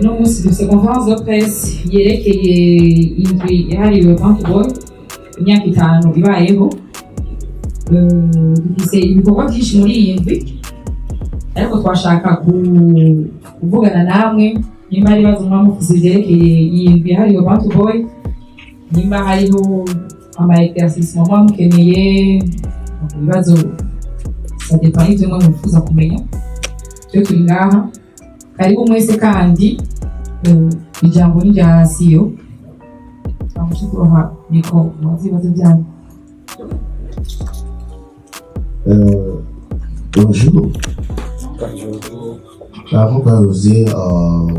no munsi dufite conference de presse yerekeye indwi yahariwe BantuBwoy imyaka 5 ibayeho. Dufite ibikorwa byinshi muri iyi ndwi, ariko twashaka kuvugana namwe nimba ari ibibazo mwamufise byerekeye iyi ndwi yahariwe BantuBwoy, nimba hariho ama-exercice mukeneye, ibibazo ça dépend y'ibyo mwifuza kumenya. Cyo turi ngaha, karibu mwese kandi ijambo ni rya siyo. Amushikuroha niko muzibazo byanyu. Bonjour. Avant de vous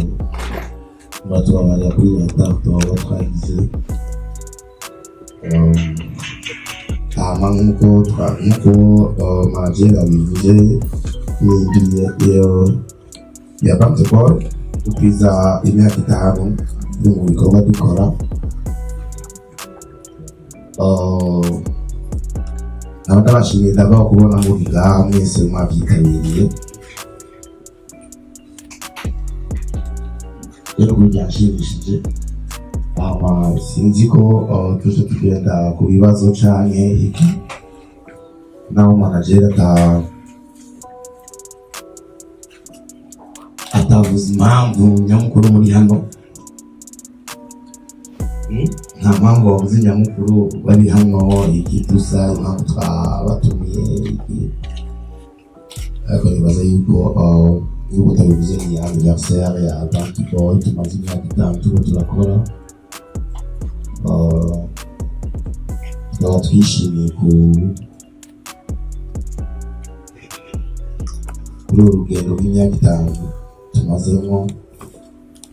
batubamanya kuri gatatu aho twagize nk'uko manager abivuze ni ya BantuBwoy ukwiza imyaka 5 mu bikorwa dukora. Abashimiye ndaba kubona muri ngaha mwese mwabyitabiriye. Rero byashimishije. Sinzi ko tuje tugenda ku bibazo canke iki naho manager atavuze impamvu nyamukuru muri hano. Nta mpamvu wavuze nyamukuru bari hano iki dusa impamvu twabatumiye iki, ariko nibaza yuko nk'uko tabivuze ni anniversaire ya BantuBwoy, tumaze imyaka 5 turakora. Tukaba twishimiye kuri uru rugendo rw'imyaka 5 tumazemo.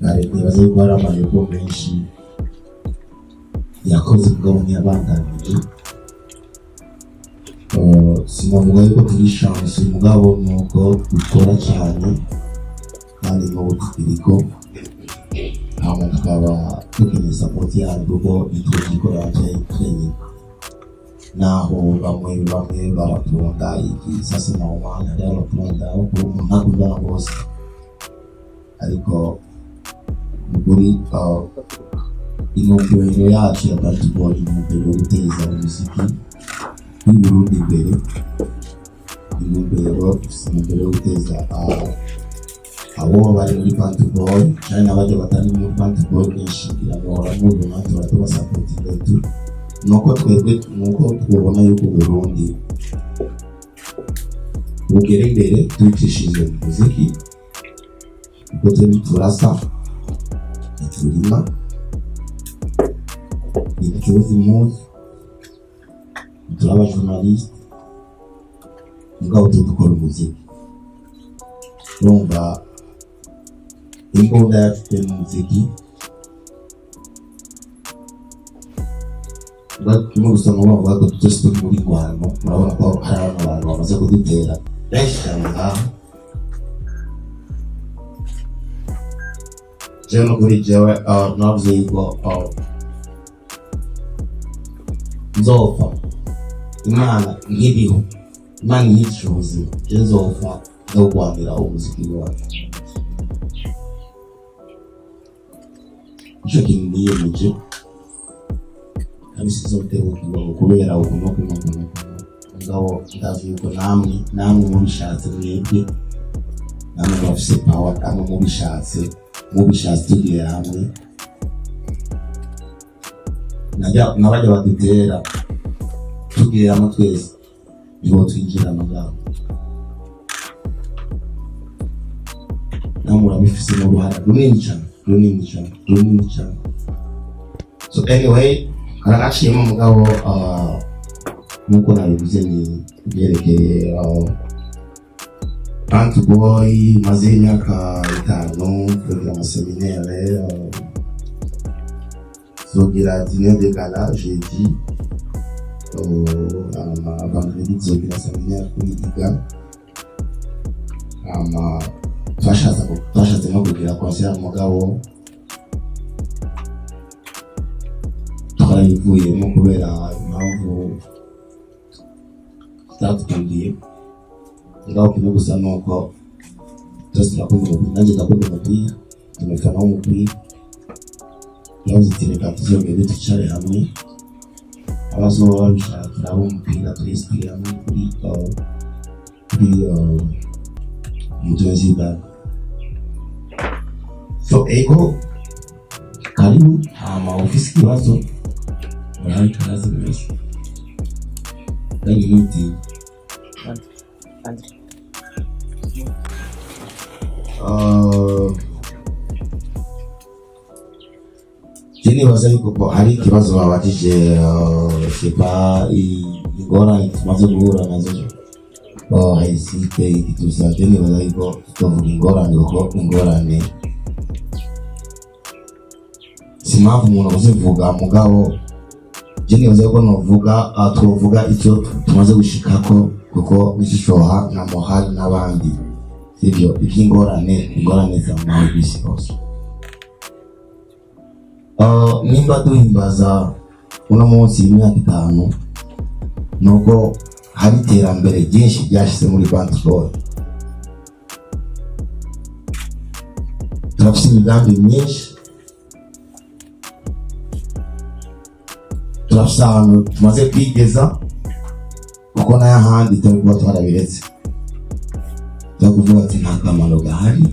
Nibaza yuko hari amahirwe menshi yakoze mugabo ntiyabandanije. Sinavuga yuko turi chance mugabo nuko dukora cyane kandi n'ubu tukiriko, hama tukaba dukeneye support yarwo ko itugikora training naho bamwe barakunda iki sasa naho mwana yarakunda uko ntakugira bose, ariko muri intumbero yacu ya BantuBwoy intumbero yo guteza umuziki w'Uburundi imbere, intumbero yo guteza abo bari muri BantuBwoy cyane n'abajya batari muri BantuBwoy benshi irabora mu Burundi baratubasapotinga nuko twebwe nuko twabona yuko Burundi bugera imbere twicishije umuziki kuko turasa turima ikibazo impunzi turaba journaliste mugabo dukora umuziki. Urumva imbunda yacu y'umuziki bakimo gusoma bavuga ko tutose muri Rwanda, murabona ko hari abantu bamaze kudutera benshi cyane ngaho. Jewe kuri jewe navuze yuko nzopfa Imana nkiriho, Imana yica ubuzima, nzopfa no guharanira umuziki wacu. Icyo kintu niyemeje kandi sizotebukirwa kubera ukuntu ngabo ndazi yuko namwe mubishatse mwebwe, namwe bafise power, namwe mubishatse tugira hamwe n'abajya badutera tugira hamwe twese nibo twinjira amagabo, namwe murabifise n'uruhara runini cyane. So anyway, karagashima mugabo nuko nabivuze ni byerekeye BantuBwoy maze imyaka 5 kugira amaseminaire zogira dîner de gala jeudi vendredi zogira seminaire kuri iga, twashatse no kugira concert mugabo twarayivuyemo kubera impamvu zatukundiye. Ngaho kino gusa nuko twese turakunda nanjye ndakunda umupira tumefana umugwi yazitireka tuzogende tucare hamwe abazoba babishakira abo umupira twese hamwe kuri mutuweziga. So ego karibu ama ofisi kibazo murahi kazi mwese muti jeni baza yuko hari ikibazo babajije sepa ingorane tumaze guhura nazo haisite ikitusa jeni baza yuko tuvuga ingorane kuko ingorane simavu umuntu uzivuga mugabo jeni baza yuko novuga tuvuga icyo tumaze gushikako kuko nishoha na mohari n'abandi sivyo ingorane za mwabisi hose. Nimba duhimbaza uno munsi imyaka 5 nuko hari iterambere ryinshi ryashyize muri BantuBwoy. Turafite imigambi myinshi, turafite ahantu tumaze kwigeza kuko n'ahandi turi kuba twarabiretse. Tukuvuga ati nta kamaro gahari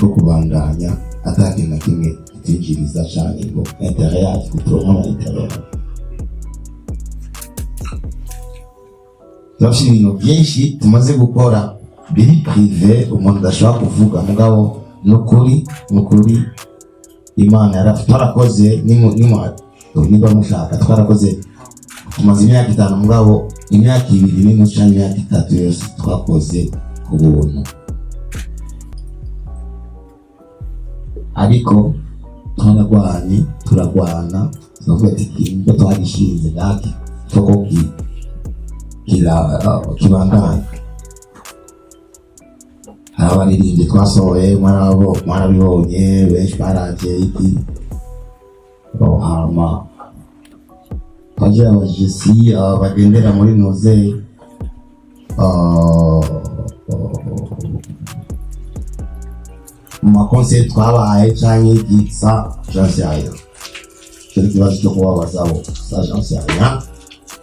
ko kubandanya atakintu na kimwe twinjiriza cyane ngo intérêt yacu kuturoma intérêt. Turafite ibintu byinshi tumaze gukora biri privé umuntu adashobora kuvuga mugabo nukuri Imana yarafarakoze niba mushaka twarakoze tumaze imyaka 5 mugabo imyaka 2 n'inusu imyaka 3 yose twakoze ubuntu. Ariko turagwana tuvuga ati kimbo twagishinze gake soko kibandanya. Abaririmbyi twasohoye mwarabibonye benshi baraje iki hama twaje abajesi bagendera muri noze makonse twabaye cyane gitsa jansiya cyo kibazo cyo kubabaza abo sa jansiya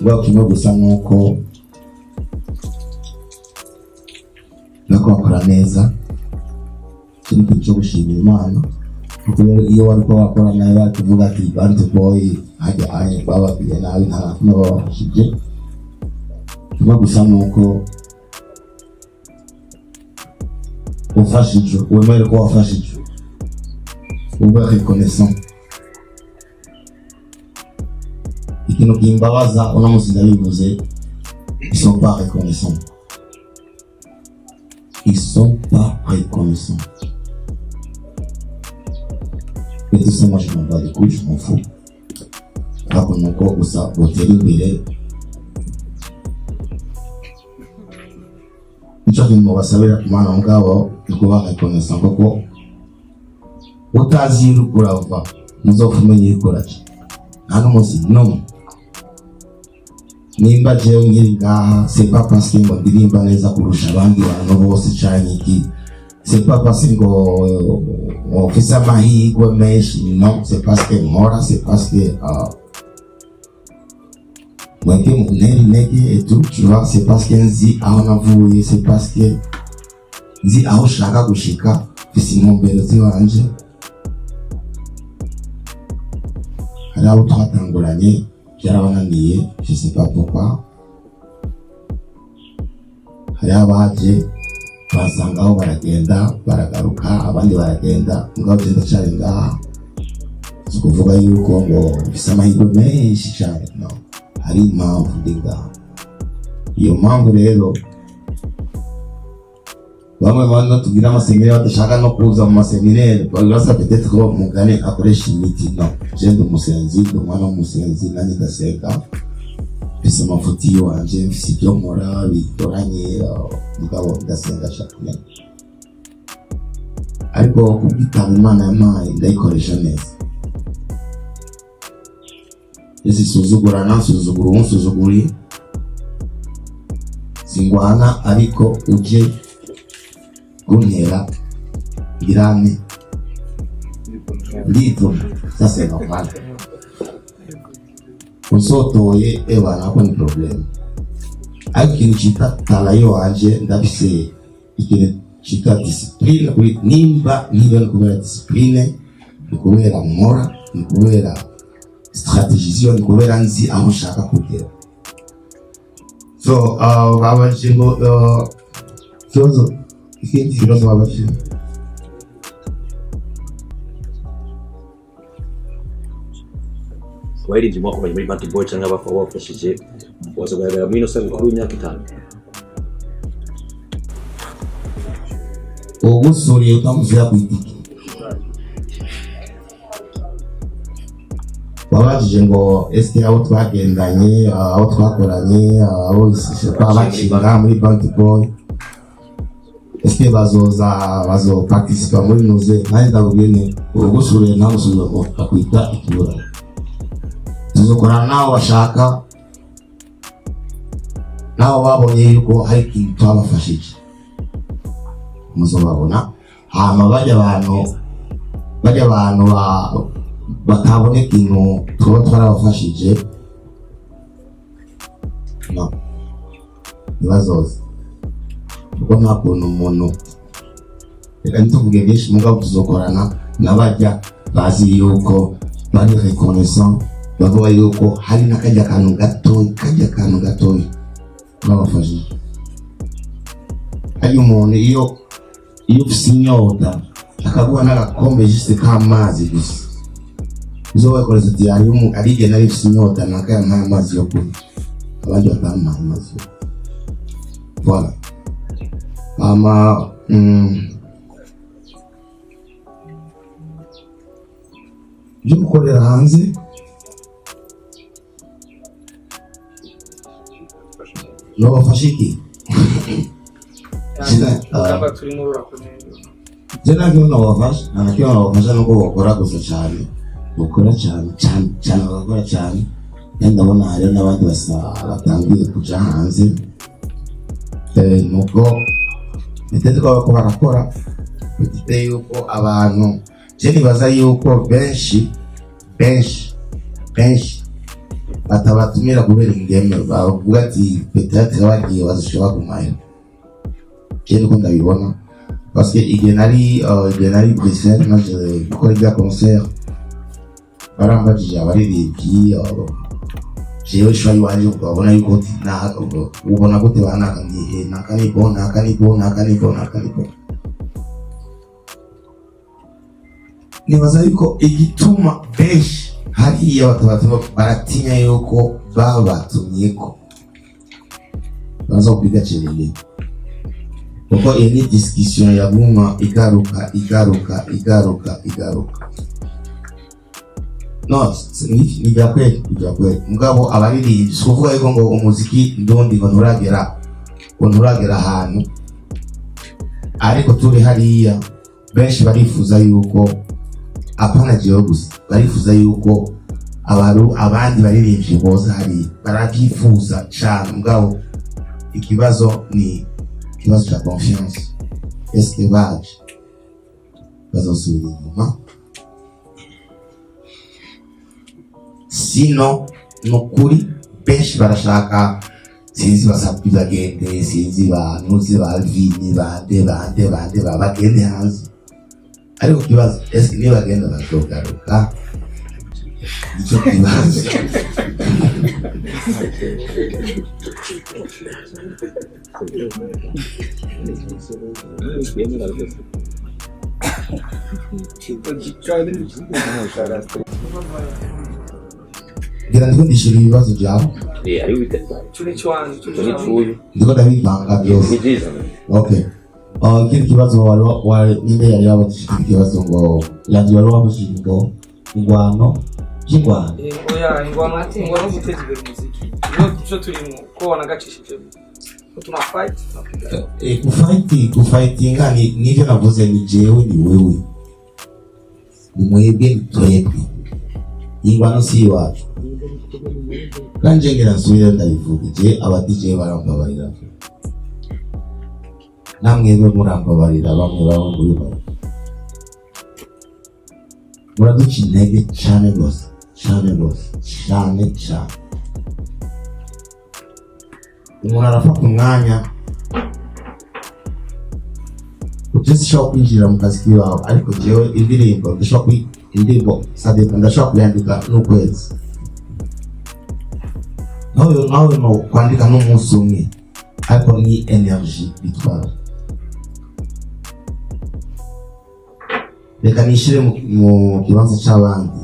ngo kimwe gusa nuko nako bakora neza kintu cyo gushimira Imana kuko iyo wariko wakora nayo batuvuga ati BantuBwoy hajya aye baba biye nabi nta babashije kimwe gusa nuko ufashije wemere ko wafashije ube reconnaissant. Ikintu kimbabaza ona musida bivuze ils sont pas reconnaissants. Et tout ça, moi je m'en bats les couilles, je m'en fous. Par contre, où ça, au terrible, nicyo kintu basabira kumana mugabo kuba reconnaissant kuko utazi urava muzofumenye ikoraje nta n'umunsi no nimba jewe nkiri ngaha c'est pas parce que ngo ndirimba neza kurusha abandi bantu bose cyane iki c'est pas parce que ngo ofisa amahirwe menshi non c'est parce que nkora c'est parce que weke nege et tout tu vois c'est parce que nzi aho navuye c'est parce que nzi aho shaka gushika fisi intumbero ziwanje hari abo twatanguranye byarabananiye je sais pas pourquoi hari abaje basanga aho baragenda baragaruka abandi baragenda ngabo genda cyane ngaha kuvuga yuko ngo fisi amahirwe menshi cyane no hari impamvu ndiga iyo mpamvu rero bamwe bana tugira amaseminari badashaka no kuza mu maseminari bagasa peut-être ko mugane akoresha imiti no jende umusenzi umwana w'umusenzi nani ndaseka fise amafuti yanje mfise ibyo nkora bitoranye mugabo ndasenga cyane ariko kubwitanga Imana yampaye ndayikoresha neza. Ese suzugura nansuzugura unsuzuguri singwana ariko uje kuntera irame libre, ça c'est normal. Usotoye Abana ko ni problem. Ikintu kita talayo anje ndabise ikintu kita discipline kuri nimba kubera discipline, kubera mora, kubera strategie, kubera nzi aho shaka kugera. So babajingo kibazo ikindi kibazo babajingo wairindi mwako muri BantuBwoy cyangwa abafashije wazogaragara muri ino sabukuru y'imyaka 5 ugusuriye utamuvira kwitiki babajije ngo eske abo twagendanye abo twakoranye abo babakinga muri BantuBwoy eske bazo participa muri noze kandi ndabugene ugusuriye ntamusubira ngo akwita ikibura tuzokorana nabo bashaka nabo babonye yuko hari ikintu twabafashije muzobabona hama bajya abantu batabona ikintu tuba twarabafashije no nibazoze kuko nta kuntu umuntu reka ntituvuge byinshi mugabo tuzokorana n'abajya bazi yuko bari reconnaissant bavuga yuko hari n'akajya kantu gatoya babafashije. Hari umuntu iyo ufise inyota akaguha n'agakombe juste k'amazi gusa uzobakoreza ati hariyo arige nari ufise inyota nakaya nta amazi yo kunywa abandi batamuha amazi voilà byo gukorera hanze no bafashiki kamba turimo urakomeye jena byo no bafasha nabafasha nuko bakora gusa cyane bakora cyane bagakora cyane kandi ndabona hari n'abandi batangiye kuja hanze nuko biteze ko barakora biteye yuko abantu jeni baza yuko benshi batabatumira kubera ingeme bavuga ati peut-être bagiye bazishobora kumaya kero ko ndabibona parce que igihe nari Bruxelles naje gukora ibya concert barambajije abaririmbyi jewe shwayi wanje ukabona yuko ubona gute banakangiye nakanibo nibaza yuko igituma benshi hariya batabatuma baratinya yuko babatumyeko baza kupiga chelele kuko iyi ni discussion yaguma igaruka no ni byakweli mugabo abaririmbyi kuvuga yuko ngo umuziki ndondi ngo nturagera ahantu ariko turi hariya benshi barifuza yuko apana jewe gusa barifuza yuko abandi baririmbyi boza hariya barabyifuza cyane mugabo ikibazo ni ikibazo cya confiance eske baje bazosubira inyuma sino nukuri benshi barashaka sinzi basabye bagende sinzi banuzi bavini bande bagende hanze ariko kibazo eske ni bagenda bazogaruka icyo kibazo ngira ndikundishira ibibazo byawe ari witeka ndiko ndabivanga byose okay kiri kibazo wari ninde yari yabashije ikibazo ngo yandi wari wabashije ngo ingwano y'ingwano ingwano guteza imbere umuziki niyo cyo turimo ko wanagacishije tuna kufightinga nivyo navuze ni jewe ni wewe ni mwebwe twebwe ingwano si iwacu kanje ngira nsubire ndabivuga je aba DJ barambabarira namwe murambabarira bamwe muri bo muraduca intege cyane rwose cyane. Umuntu arafata umwanya ugeze ushobora kwinjira mu kazi k'iwawe, ariko jewe indirimbo ndashobora kuyandika n'ukwezi, nawe no kwandika n'umunsi umwe, ariko ni energy bitwara. Reka nishire mu kibanza cy'abandi,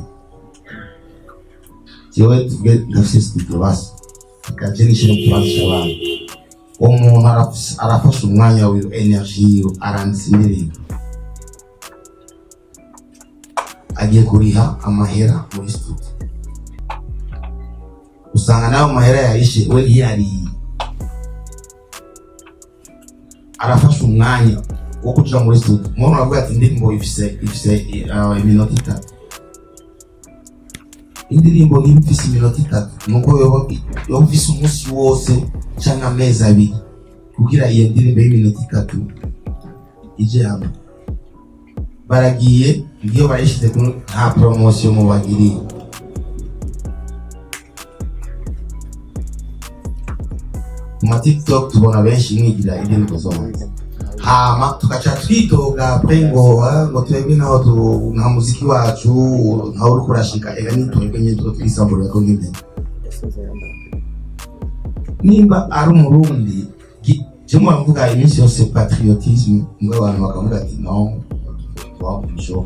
jewe tuge ndafise studio basi, reka je nishire mu kibanza cy'abandi. Umuntu arafasha umwanya w'iyo energy aranditse indirimbo, agiye kuriha amahera muri studio, usanga nawe amahera yarishe we ntiyariye. Arafasha umwanya wo kuja muri studio, umuntu aravuga ati indirimbo ifise iminota 3. Indirimbo ifise iminota 3 nuko yoba ifise umunsi wose cyangwa amezi 2 kugira iyo ndirimbo y'iminota 3 ije hamwe. Baragiye ngiyo barishyize nta promotion mu bagiriye. Mu TikTok tubona benshi mwigira indirimbo zo hanze, hama tukaca twitoga ngo twebwe naho nta muziki wacu ntaho uri kurashika, ega nitwebwe nyine twisamburira ko ngende. Nimba ari umurundi cyangwa bavuga iminsi yose patriotisme, ngo abantu bakavuga ati no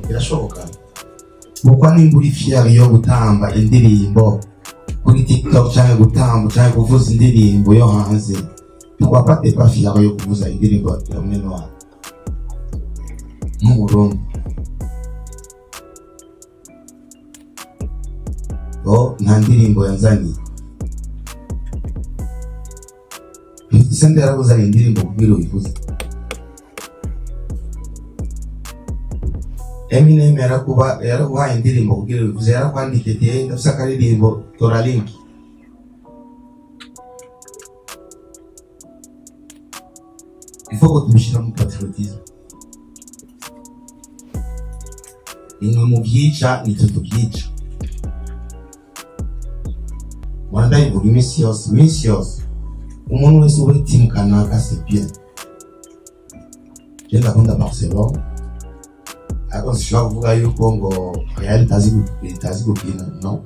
birashoboka, kuko nimba uri fier yo gutamba indirimbo kuri TikTok cyangwa gutamba cyangwa kuvuza indirimbo yo hanze, twapate pas fier yo kuvuza indirimbo ya mwenwa n'umurundi. Nta ndirimbo yanzaniye isende yarabuza indirimbo kubwira uyivuze. Eminem yaraguhaye indirimbo kubwira uyivuze, yarakwandikiye ndafise akaririmbo tora link. Ifoko tubishira mu patriotisme, imwe mu byica nitwe tubyica. Wanda ivuga iminsi yose umuntu wese uri team kanaka c'est bien. Je ndakunda Barcelona, ariko sishobora kuvuga yuko ngo Real itazi gukina, no.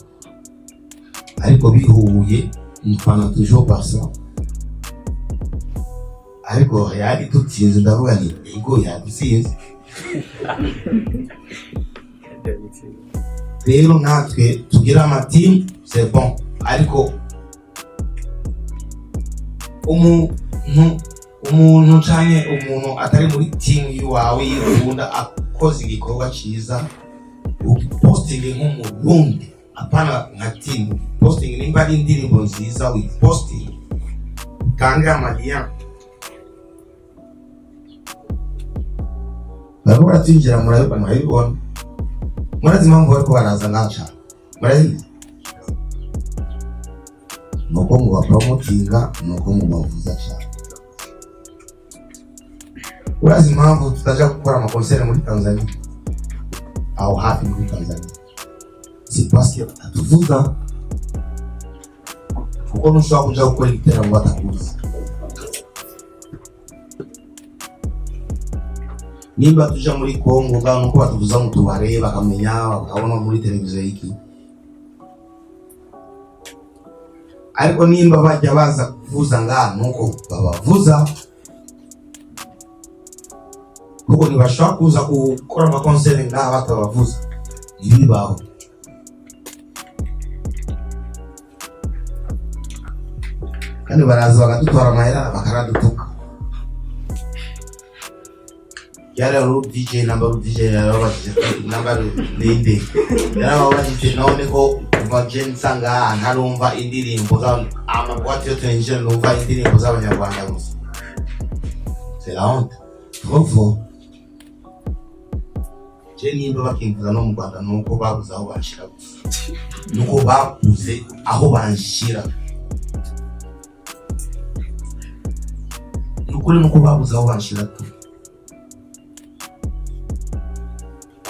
Ariko bihuye mfana toujours Barcelona, ariko Real tutsinze ndavuga ni ego yadutsinze. Rero natwe tugira amateam c'est bon, ariko umuntu canke umuntu atari muri team yiwawe yikunda akoze igikorwa cyiza, uposting nk'umurundi, apana nka team posting. Nimba ari indirimbo nziza wiposting, kandi amaliya babo batinjira murabibona. Murazi impamvu bariko baraza ngaca, murazi nuko mu bapromotinga, nuko mu bavuza cyane. Urazi impamvu tutaja gukora amakonsere muri Tanzania au hafi muri Tanzania, c'est parce que atuvuza, kuko ntushobora kuja gukora igiteramo batakuzi. Nimba tuja muri Kongo nuko batuvuza mu tubare bakamenya, bakabona muri televiziyo iki. Ariko nimba bajya baza kuvuza ngaha nuko babavuza, kuko ntibashobora kuza gukora amakonsere ngaha batabavuza, ntibibaho. Kandi baraza bakadutwara amahera bakaradutuka. Yara ru DJ number DJ number linde yarababajije none ko kuva Jensa ngaha ntarumva indirimbo za amabwati yo tension, numva indirimbo z'abanyarwanda gusa. C'est la honte. Trop. Nimba bakimvuza no mu Rwanda nuko babuze aho banshira gusa, nuko babuze aho banshira, nuko babuze aho banshira tu.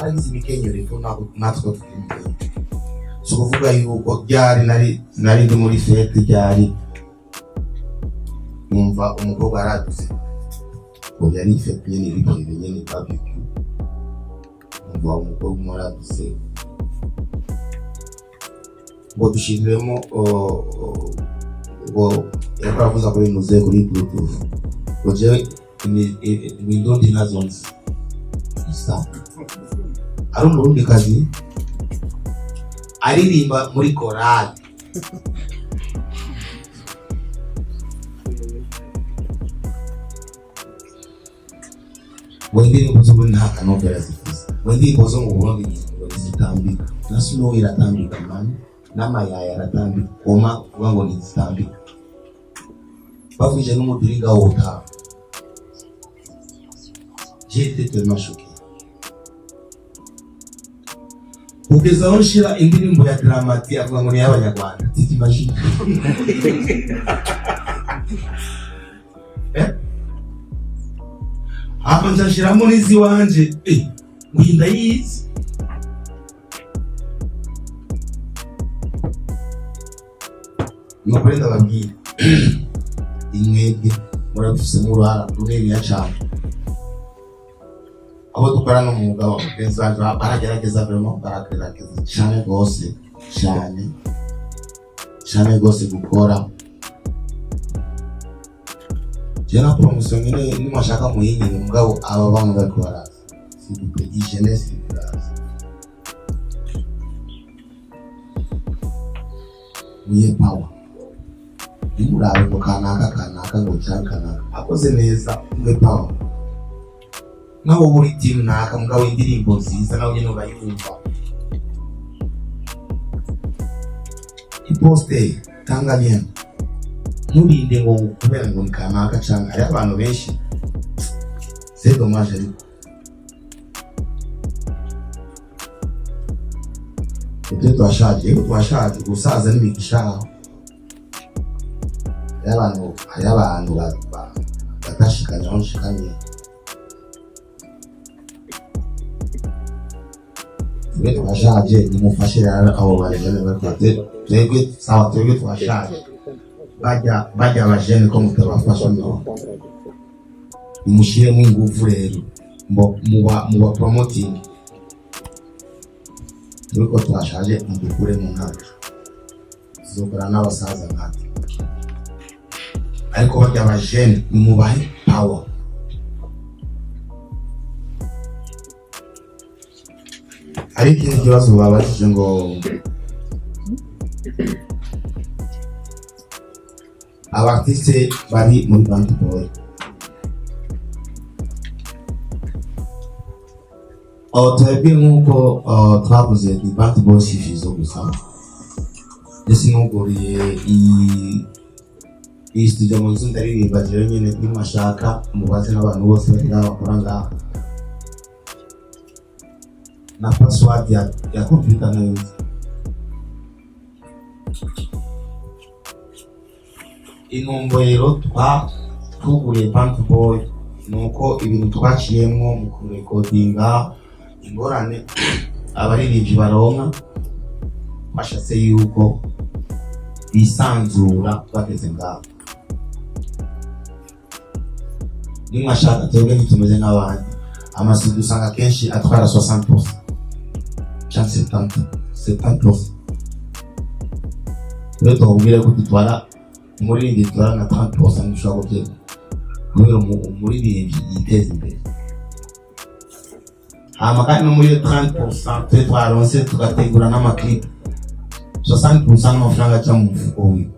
haragize imikenyero ifu natwe tukimikenyero so kuvuga yuko byari nari ndi muri fete byari numva umukobwa aradutse ngo yari fete nyine ibikiri nyine barbecue numva umukobwa aradutse ngo dushiremo ngo yavuze kuri muze kuri bluetooth ngo je ni ndondi nazonzi isa ari umurundi kazi aririmba muri korali wendi nibuzo muri nta kanovera zifise wendi nibuzo mu Burundi ngo zitambika na snow iratambika mani n'amayaya aratambika koma kuvuga ngo ntizitambika bavuje n'umuduringa wota j'étais tellement choqué kugeza aho nshira indirimbo ya Dramati avuga ngo ni y'Abanyarwanda t'imagine hapa nshiramo nizi wanje ngwinda yizi nokwenda babwira imwebwe murabifise mu ruhara runini cyane abo dukorana n'umwuga wa benzaje baragerageza vraiment baragerageza cyane gose cyane gose gukora jena promotion nyine nimashaka muyinyi mugabo aba bantu bakora sibite jeunesse class niye power imurabe ko kanaka ngo cyakana akoze neza mwe power naho buri team naka mugabo indirimbo nziza naho nyine urayumva iposte Tanzania murinde ngo kubera ngo kanaka cyangwa ari abantu benshi c'est dommage ariko twashaje gusaza n'imigisha y'abantu batashikanye aho nshikanye twashaje nimufashe rero abo bajene bakoze twebwe twashaje bajya abajene ko mutabafasha no nimushiremo ingufu rero muba promoting nuko twashaje mudukure mu ntara zokora n'abasaza nkati ariko bajya abajene nimubahe power ariko ikibazo babajije ngo abartiste bari muri BantuBwoy twebwe nk'uko twavuze ni BantuBwoy sifizo gusa ndetse n'uguriye iyi studio mu nzu ndaririmba rero nyine nimashaka mubaze n'abantu bose bari bakora ngaha na password ya computer neza intumbero twuguriye BantuBwoy nuko ibintu twaciyemo mu kurekodinga ingorane abaririmbyi baronka bashatse yuko bisanzura bageze ngaho nimwashaka twebwe ntitumeze nk'abandi amasuku usanga kenshi atwara 60% cyangwa 70%. Rero tubwire ko dutwara umuririmbyi dutwara na 30% nishobora kubyega kubera umuririmbyi yiteza imbere kandi no muri 30% twe twaronse tugategura n'amaklipu 60% n'amafaranga aca mu mufuko wiwe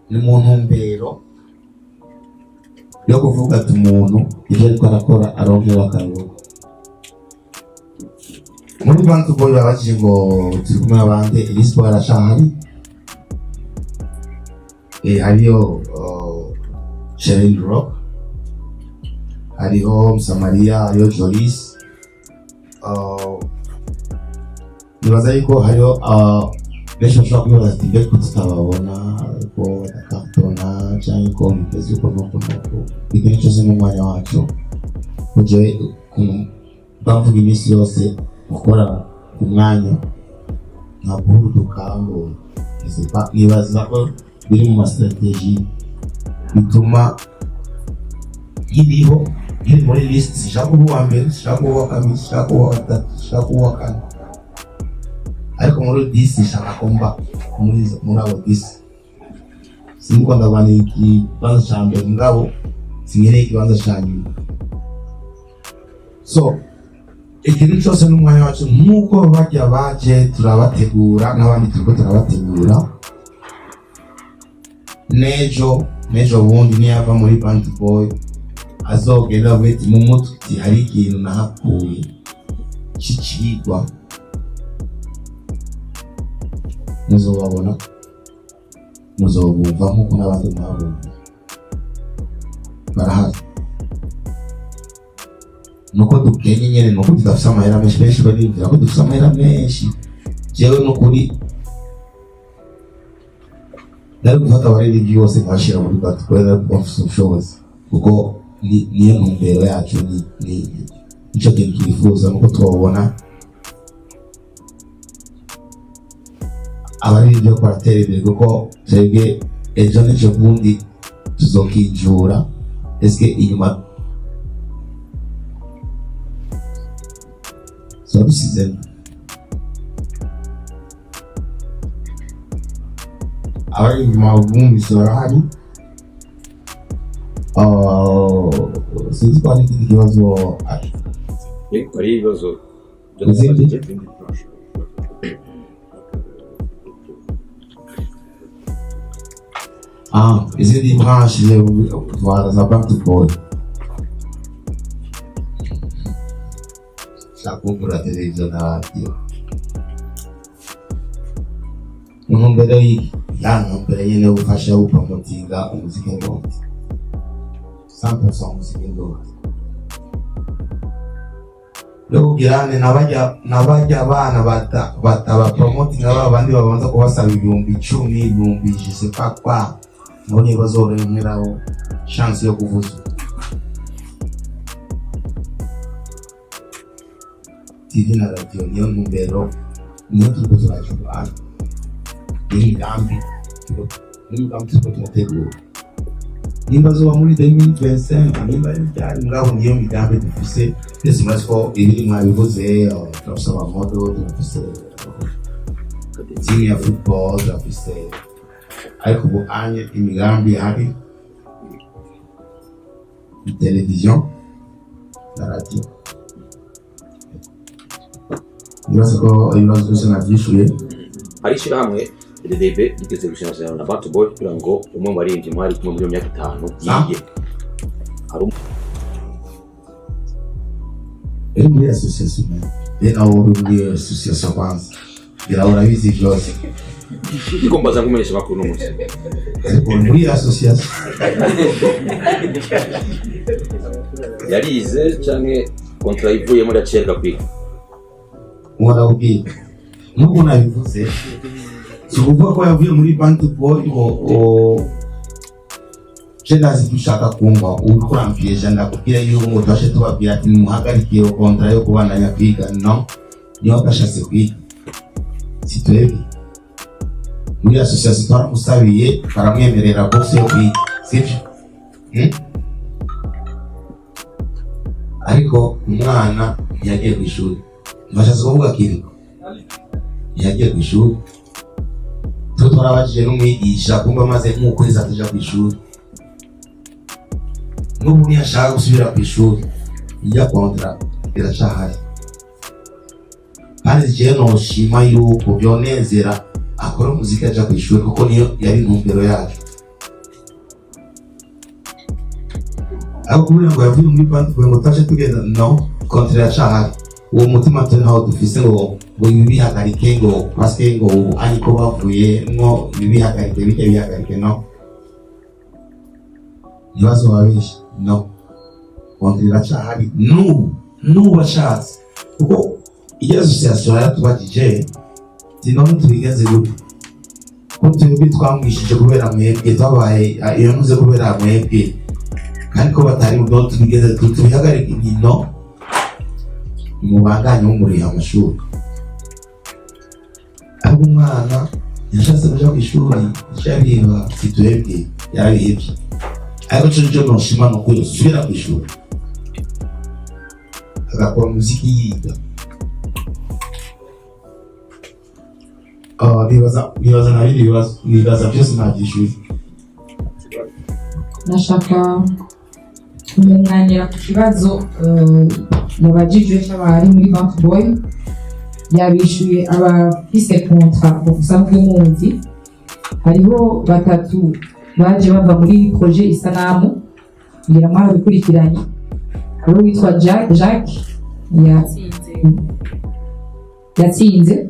ni mu ntumbero yo kuvuga ati umuntu ibyo ariko arakora arongera akaruhuka muri BantuBwoy babajije ngo turi kumwe n'abandi Elispo arashahari hariyo Sheryl Rock hariho Msamaria hariyo Jolis nibaza yuko hariyo benshi bashobora kwibaza ati mbega ko tutababona ko badakartona cyangwa ko bimeze uko nuko ibyo nicyo ziri mu mwanya wacu kugira bavuga iminsi yose gukora ku mwanya nka guhuduka ngo nibaza ko biri mu masitrategi bituma iriho iri muri list zishaka kuba uwa mbere, zishaka kuba uwa kabiri, zishaka kuba uwa gatatu, zishaka kuba uwa kane, ariko muri disi zishaka kumba muri abo disi. Siniko ndabana ikibanza cya mbere ngabo sinkeneye ikibanza cya nyuma. So ikintu cyose n'umwanya wacu nk'uko bajya baje turabategura n'abandi turiko turabategura. Nejo bundi niyava muri BantuBwoy azogenda weti mu mutwe hari ikintu nahakuye c'icigwa muzobabona, muzobumva nk'uko n'abandi mwabumva barahari. Nuko dukenye nyene, nuko tudafise amahera menshi, benshi bariyumvira ko dufise amahera menshi. Jewe n'ukuri nari gufata abaririmbyi bose nkabashira muri BantuBwoy bafise ubushobozi, kuko niyo ntumbero yacu, nico kintu twifuza, nuko tubabona abaririmbyi ko baratera imbere, kuko twebwe ejo n'ejo bundi tuzokinjura. Eske inyuma dusize abaririmbyi mwabumvise barahari. Sinzi ko hari ikindi kibazo ari ibibazo izindi branche za BantuBwoy. Shakungura televiziyo na radio. Intumbero y'intumbero nyene yo gufasha gupromotinga umuziki w'Uburundi. 100% umuziki w'Uburundi. Yo girane nabajya abana batabapromotinga babandi babanza kubasaba 10,000 je sais pas quoi. None bazoremeraho chance yo kuvuza. TV na radio niyo ntumbero niyo turiko turajubana. Imigambi turiko turategura. Nimba zoba muri 2025, nimba ryari ngabo niyo migambi dufise. Ese murazi ko ibiri mwabivuze, turasaba modo, dufise team ya football, dufise ariko ubu anye imigambi hari televiziyo na radio. Nibaza ko ibibazo byose nabyishuye. Hari ishyirahamwe DDB rigeze gushyira na BantuBwoy kugira ngo umwe mu baririmbyi mwari kumwe muri myaka 5 yiye. Eri muri association nawe uri muri association kwanza gira urabizi byose. Ikombaza kumenyesha makuru n'umunsi. Muri association yarize canke kontra ivuye muri acerwa kwiga. Mwana ubwira nuko nabivuze suvuga ko yavuye muri BantuBwoy Chedazi dushaka kumva uriko rampieje ndakubwira yuko twashe tubabwira ati muhagarike kontra yo kubandanya kwiga. No niyo bashatse kwiga sitwebi muri association twaramusabiye baramwemerera bose yo kwiga sivyo. Ariko umwana yagiye ku ishuri bashatse kuvuga kiriko yagiye ku ishuri twarabajije n'umwigisha kumva maze nk'ukwezi ataja ku ishuri. N'ubu ntiyashaka gusubira ku ishuri ijya kontra iracahari, kandi jewe noshima yuko byonezera akora umuziki aja ku ishuri, kuko niyo yari intumbero yacu. Ariko kubera ngo yavuye muri BantuBwoy ngo twaje tugenda no kontra iracahari. Uwo mutima turi naho dufise ngo ibihagarike ngo paske ngo ubu ariko bavuye ngo ibihagarike bijya bihagarike. No nibazo babisha no kontra iracahari n'ubu bashatse, kuko iyo association yaratubajije tinone tubigenze gute ko twebwe twamwishije kubera mwebwe twabaye iyo muze kubera mwebwe, kandi ko batari mu tubigenze tubihagarike. No mubandanye mumuriha amashuri. Abo umwana yashatse kuja ku ishuri yabiba kitwebwe yarabihebye, ariko cyo noshima no kuri subira ku ishuri agakora muziki yiga. Bibaza na bindi bibaza byose nagishuri. Nashaka kumwunganira ku kibazo yabajijwe cy'abari muri BantuBwoy. Yabishuye abafise contrat ubusanzwe munzi. Hariho batatu baje bava muri projet Isanamu ngira mwa bikurikiranye. Hariho witwa Jacques yatsinze.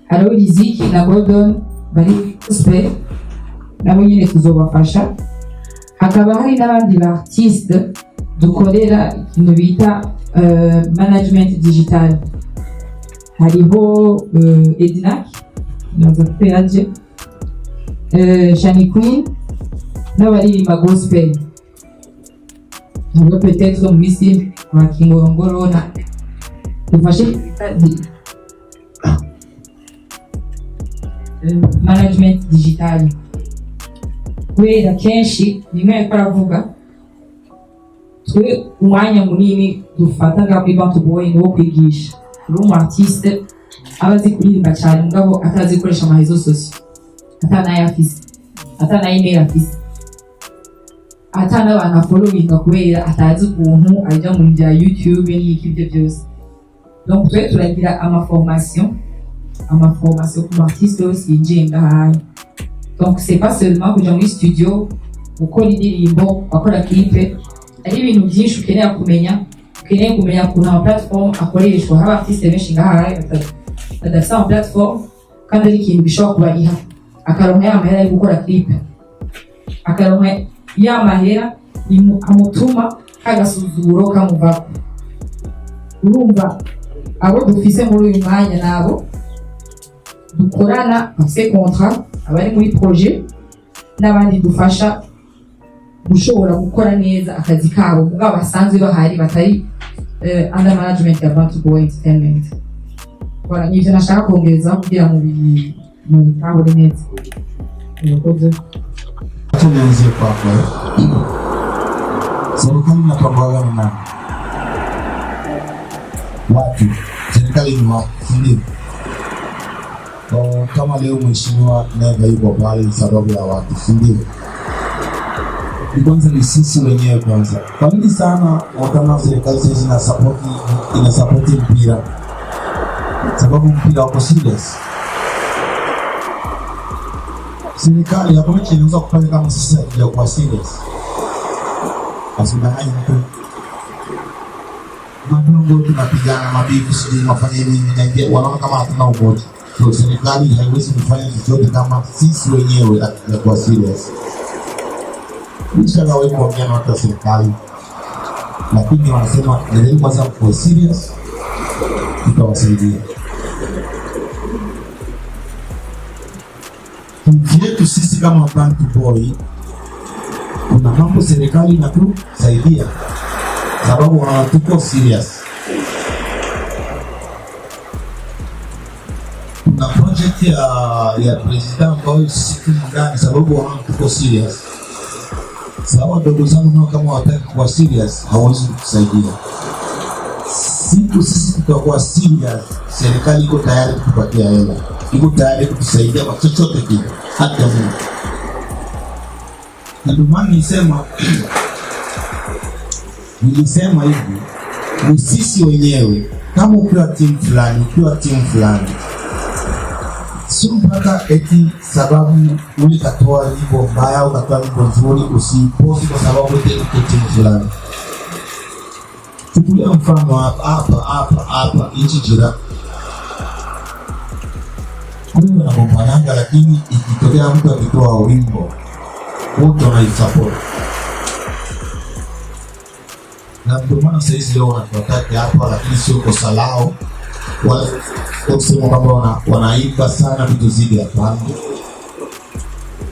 Hariho Riziki na Gordon bari gospel nabo nyine tuzobafasha. Hakaba hari n'abandi artiste dukorera ikintu bita management digital. Hariho Edna naza kuyaje Shani Queen n'abaririmba gospel. Hariho peut-être mu misi bakingorongorona dufashe management digital. Kubera kenshi nimwe twaravuga twe umwanya munini dufata kuri BantuBwoy no kwigisha. Uri umu artiste abazi kuririmba cyane mugabo atazi gukoresha amahezo sosio, atanaye afise, atanaye email afise, atana abantu followinga kubera atazi ukuntu ajya mu bya YouTube n'iki byo byose. Donc twe turagira formation ku artiste aussi yinjenga hayi. Donc c'est pas seulement kuja muri studio gukora indirimbo bakora clip, ari ibintu byinshi ukeneye kumenya. Ukeneye kumenya ukuntu ama platform akoreshwa. Haba artiste benshi ngahaye badafite ama platform kandi ari ikintu gishobora kubariha akaronka ya mahera yo gukora clip, akaronka ya mahera amutuma kagasuzuguro kamuvako. Urumva abo dufise muri uyu mwanya nabo dukorana afise contrat, abari muri projet n'abandi dufasha gushobora gukora neza akazi kabo mugabo basanzwe bahari batari under management ya BantuBwoy Entertainment. Voilà, nivyo nashaka kuongeza kugira mu bitahure neza. Nikoze Tunaanze kwako. Serikali inapambana na nani? Watu. Serikali ni watu, ndio. Kama leo mheshimiwa Neva yuko pale sababu ya watu, ndio. Kwanza ni sisi wenyewe kwanza. Kwa nini sana wakana serikali sasa ina support mpira? Sababu mpira uko serious. Serikali hapo mechi inaweza kufanya kama sasa ya kwa serious. Asidanganye mtu. Mambo tunapigana mabibi sisi mafanya nini na wanaona kama hatuna umoja. So serikali haiwezi kufanya chochote kama sisi wenyewe ya kwa serious. Nishaga wewe kuongea na watu wa serikali, lakini wanasema ndio kwanza kwa serious tutawasaidia. Yetu sisi kama BantuBwoy kuna mambo serikali inatusaidia sababu wanatuko serious. Kuna project ya president ambayo siku ndani sababu wanatuko serious. Sawa ndugu zangu nao kama wataka kuwa serious hawezi kusaidia. Siku sisi tutakuwa serious, serikali iko tayari kutupatia hela. Iko tayari kutusaidia kwa chochote kile, hata Mungu. Na ndio maana nilisema hivi, ni sisi wenyewe kama ukiwa timu fulani sio mpaka eti sababu ule katoa lipo mbaya au katoa lipo nzuri usiposti kwa sababu eti timu fulani. Tukulia mfano hapa nchi jirani. Kuna wanakompananga lakini ikitokea mtu akitoa wimbo wote wanaisupport. Na ndio maana sasa leo wanataka hapa lakini sio kosa lao. Wale kusema kwamba wanaimba sana vitu zidi hapana.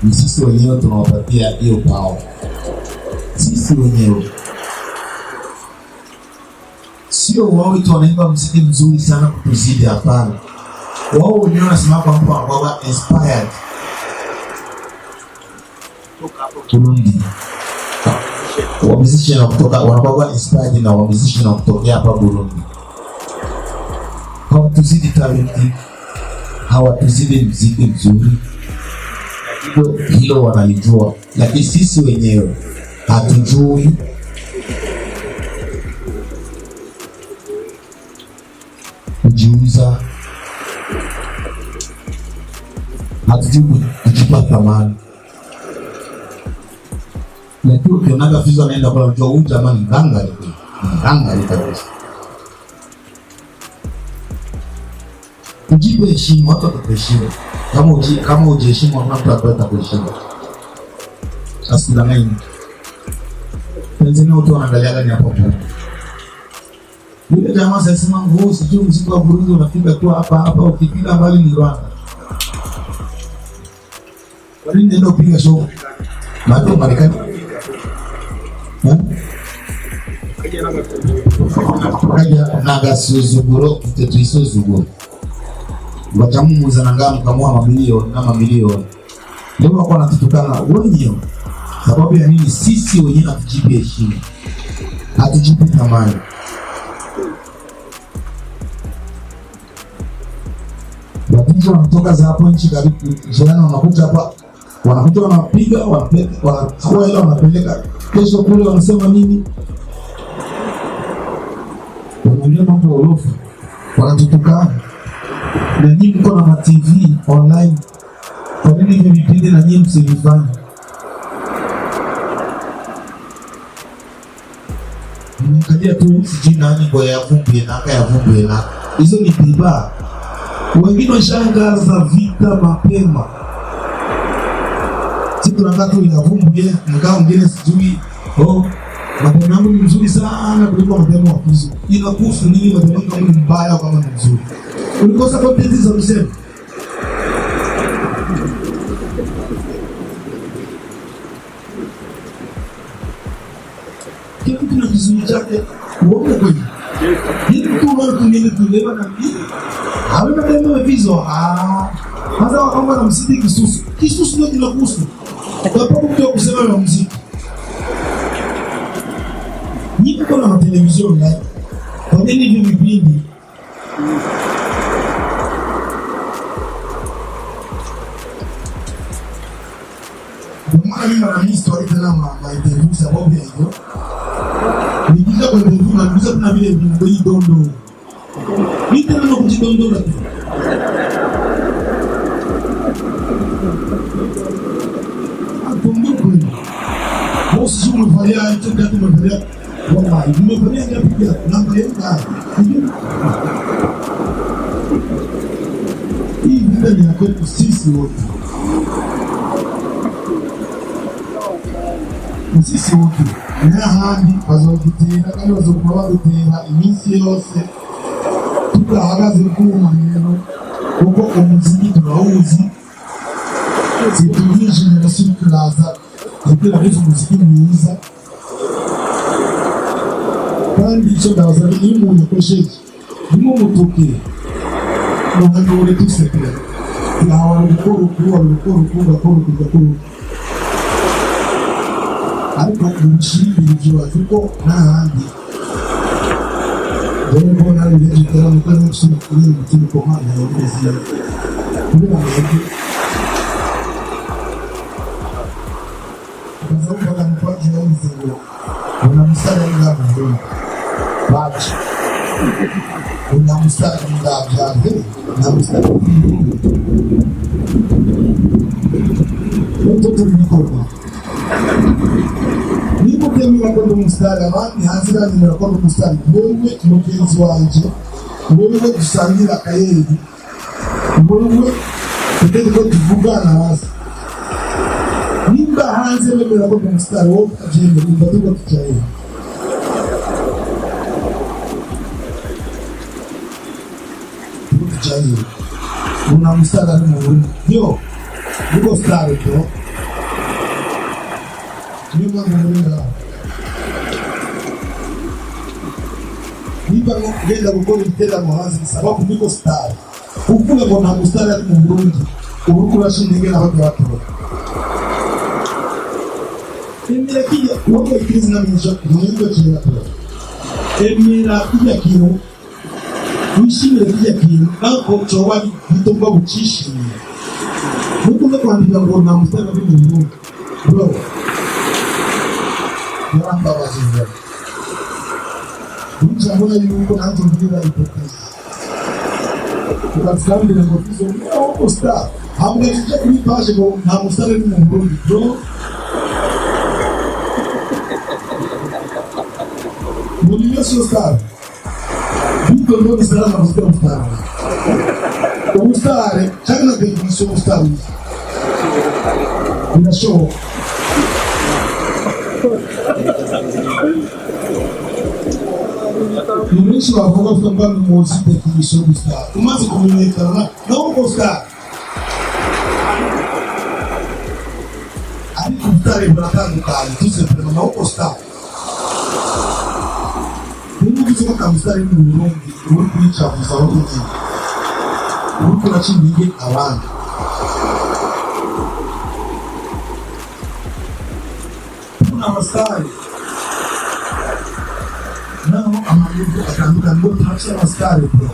Ni sisi wenyewe tunawapatia hiyo power. Sisi wenyewe. Sio sio wao tu wanaimba muziki mzuri sana kutuzidi, hapana. Wao wenyewe wanasema kwamba wao inspired kutoka hapo Burundi. Musician kutoka wanakuwa inspired na musician kutoka hapa Burundi. Hawatuzidi talenti, hawatuzidi muziki mzuri, hilo wanalijua, lakini sisi wenyewe hatujui. Kujiuza, hatujui kujipa thamani. Lakini ukionaga Fizo anaenda kwa mtu huyu, jamani, nganga kabisa. Ujipe heshima, watu watakuheshimu. Kama ujiheshimu, hakuna mtu atakuheshimu. Asidanganye. Tanzania watu wanaangalia gani hapo hapo. Yule jamaa sasa nguo sio mzigo wa Burundi, unapiga tu hapa ukipiga mbali ni Rwanda. Kwa nini ndio piga show? Marekani. Kaja nagasuzuguro tutuisuzuguro. Watamuza nangamu kama mamilioni. Leo wako wanatutukana wenyewe. Sababu ya nini? Sisi wenyewe hatujipi heshima. Hatujipi thamani. Watu wanatoka za hapo nchi karibu jirani wanakuja hapa, wanakuja wanapiga, wanachukua ile wanapeleka kesho kule, wanasema nini? Wanaongea mambo orofu, wanatutukana. Na nyinyi mko na TV online, kwa nini hivi vipindi na nyinyi msivifanye? Mnakadia tu sijui nani kwa ya vumbi na aka ya vumbi na hizo ni biba. Wengine washangaza vita mapema. Siku nataka inavumbi mkao mwingine sijui matendo yangu ni mzuri sana kuliko matendo ya Fizo. Inakuhusu nini matendo yangu ni mbaya kama ni mzuri? Ulikosa content za msemo. Kitu kina kizuri chake uone kweli. Hili mtu wao kingine tulewa na mimi. Hawana demo Fizo. Kwanza wakamba na msidi kisusu. Kisusu ndio kinakuhusu. Kwa sababu mtu kusema na muziki. Niko na televisheni live. Kwa nini hivi vipindi? Mwana mimi na history tena ma interview sababu ya hiyo. Nikija kwa interview na bisa tuna vile vile dondo. Mimi tena na kujidondo na. Bosi umevalia hicho kitu umevalia. Wallahi umevalia ngapi ya namba yako? Hii ndio ni kwetu sisi wote. Sisi wote. Na handi bazogitira kandi bazokubwa gutera iminsi yose. Tukahagaze ku maneno kuko umuziki turawuzi. Situhije na sukuraza. Zikira hizo muziki mwiza. Kandi icyo ndabaza ni umuntu ukosheje. Nimo mutuke. Nubwo uri tusekera. Yawa gukora ukuru. Ariko umushimira kuko n'ahandi. Dore ko nari ngitera mu kanwa cy'ukuri mu ko hano yavuze. Kubera ngo bazauka mpaji wa mzee. Unamsala ngapi? Bachi. Unamsala ngapi? Unamsala. Mtoto mkubwa. Nipo kemia kwa mstari abandi hanzira nyina kwa mstari wewe mugenzi wanje wewe gusangira kayeri wewe tutende ko tuvugana hasi nimba hanze wewe kwa mstari wote ajende ndatuko tuchaye tuchaye una mstari ni mwe yo niko stari to Niba kuvuga ngo ugenda gukora ibiteramo hanze bisaba kuvuga star kuvuga ngo nta mustar ari mu Burundi ubu kurashinga ingene abandi batora emera kijya wowe ikizi na minja n'ibyo kintu emera kijya kintu wishimire kijya kintu nako cyoba bitomba bucishimye nuko kwandika ngo nta mustar ari mu Burundi bro yarambabaje Unjabona yuko nanjye ngira ipotezi. Ukasambira ngo fizo no star. Hamwe n'icyo kuri page ngo nta musare ni mu Burundi. Bro. Muri yo star. Bito no star na star. Star, cyangwa definition star. Ina show. Numeshi bavuga ko ngamba muzi definition star. Umaze kumenyekana nawo star. Ari star ibatandukanye tuze prema nawo star. Nubwo cyo kamustar mu Burundi uri kwica musaba kuki. Uri kurachinge abandi. Kuna masari. Nao amavuta atandukanye ngo tacha abasitari bro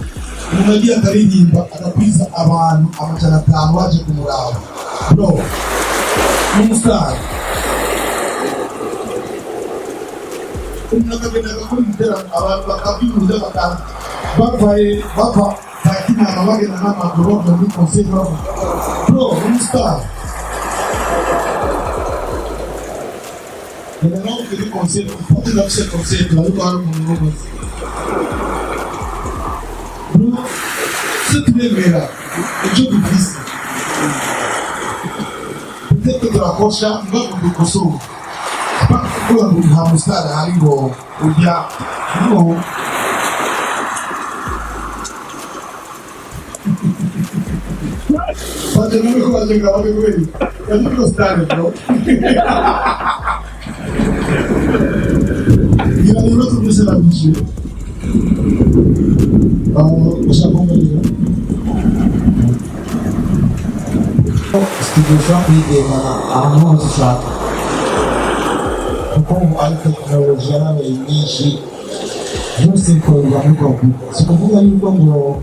umugiye akaririmba agakwiza abantu amajana 5 baje kumuraba bro umusitari unakabena ko bitera abantu bakabyumva bakanga bava takina abage na mama bro muri concert bro umusitari Ele não queria conselho, pode dar seu conselho, vai para o mundo. Bruno, se tu me verá, eu te disse. Porque tu a coxa, não me coçou. Para quando vamos estar ali o dia, não. Pode não me colocar gravar com ele. Eu não gostar, bro. Il y a une autre de ces habitudes. Japon, Istituição pequena, a música, como a tecnologia na início, não se encontra no campo. Se confunda aí como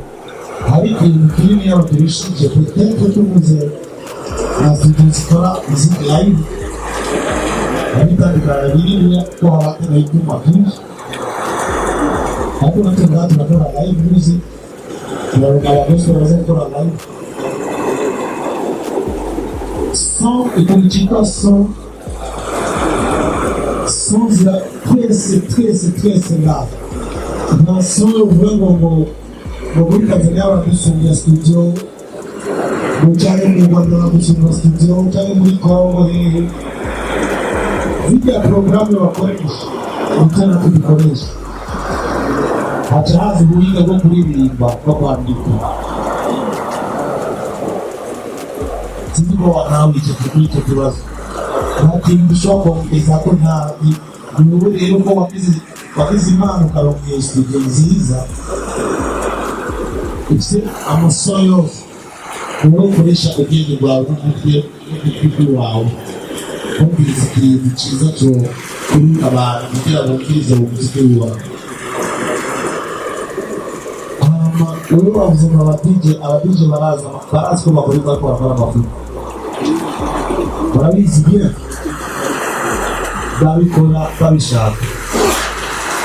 hari ikintu y'abaturishije peut-être tumuze na zikora live abitandukanye biriya ko abatera ibyuma byinshi ariko natwe tunakora live music turabona abasore bazakora live sans ikurikika sans zira twese ngaho nta son uvuga ngo muri Tanzania baradusungira studio cyangwa mu Rwanda baradusungira studio cyangwa muri Congo ziriya porogaramu bakoresha utana tubikoresha haca haza ubuhinga bwo kuririmba no kwandika sinzi ko wanawe kuri icyo kibazo nta kintu dushobora kongeza ko nta ubu rero ko wagize impano ukaronka iyo studio nziza ufite amasomo yose uba ukoresha ubwenge bwawe n'umutwe wawe kumviriza ikintu cyiza cyo kuri abantu kugira ngo bumvirize umuziki wawe wowe wavuze ngo abadije barazi ko bakorerwa ko bakora amafoto barabizi bye babikora babishaka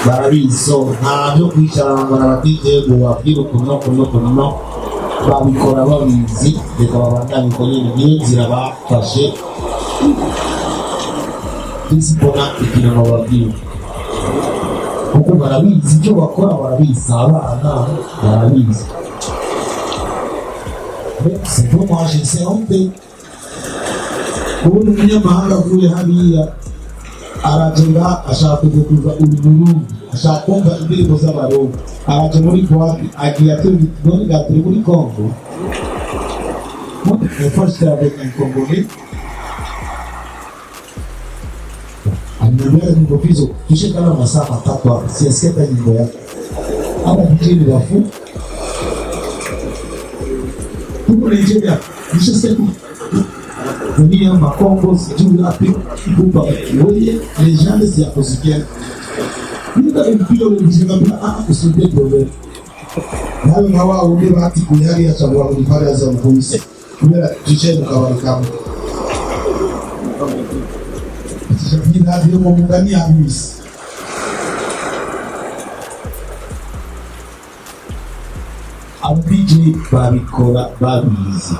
barabizi so nta byo kwicara ngo n'abadije ngo babwire ukuntu babikora babizi reka babandanye ko nyine niyo nzira bafashe mbona kugira ngo babwire kuko barabizi ibyo bakora barabizi abana barabizi c'est pour moi je sais honte ubundi umunyamahanga avuye hariya aragenda ashaka kugukuza uburundi ashaka kumva indirimbo z'abarundi araje muri Rwanda agiye aturi none gaturi muri Congo le first avec un Congolais anambia nyimbo hizo kisha kama masaa 3 siasikia nyimbo yake ababijeni bafu tuko Nigeria nisho seku dunia makongo sijui wapi vuba woye lejande si yakozikia nida mpilo mjinga bila usinde problem nawe hawa ule bati kuyari ya chagua kulipale za mpolisi kubera tucheni kabarikamu tucheni hadi yo mungani amisi ababiji babikora babizi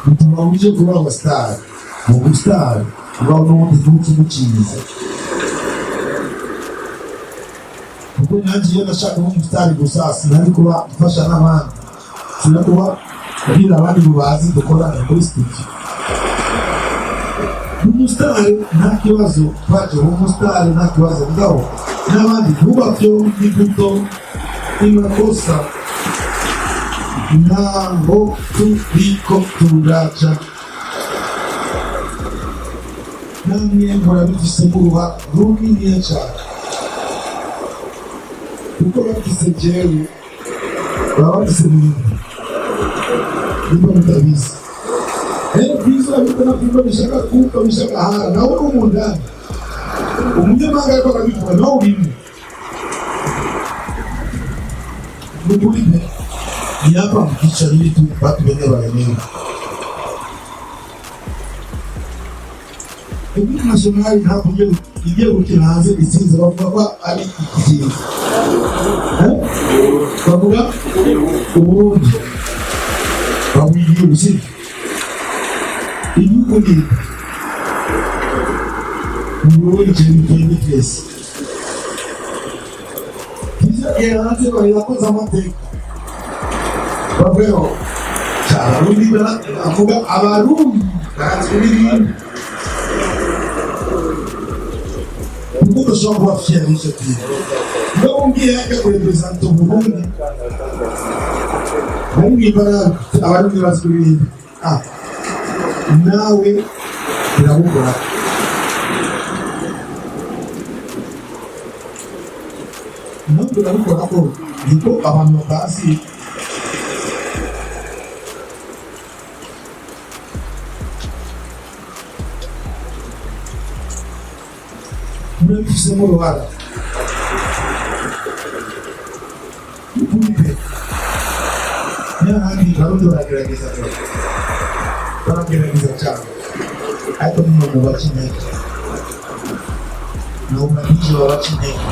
bituma uje kuba abastar mu star ubaho n'ubundi bw'umukiza kuko nanjye iyo nashaka kuba umustar gusa sinari kuba mfasha n'abandi sinari kuba kubwira abandi ngo bazi dukorana muri studio umustar nta kibazo twaje umustar nta kibazo ngaho n'abandi bubafyo n'iguto imakosa ntaho turiko turaja namwe murabifisemo uruhare runiniya cyane kuko bafise jewe baba bafise ibintu niba mutabizi rero byiza ariko nabwo bishaka kuko bishaka ahara nawe uri umundani umunyamahanga ariko akabivuga nawe urimo nukuri pe niyapa mkicha litu batu bene baeneo Ebi nationali hapo ndio ukinaanza isinze bavuga ari ikintu bavuga ubundi bavuga ubusi inyuko ni ubundi cyane twese Anche con la cosa mateka proprio abarundi baravuga abarundi baratwiririmba kuko dushobora kuba fier y'icyo kintu iyo wumviye yajya kurepresenta uburundi ari mwibara abarundi baratwiririmba nawe birabugora ntabwo nabikora ko niko abantu batazi murabifisemo uruhara ukuripe n'ahandi barundi baragerageza cyane ariko ni mu bakineka nabo murabije babakineka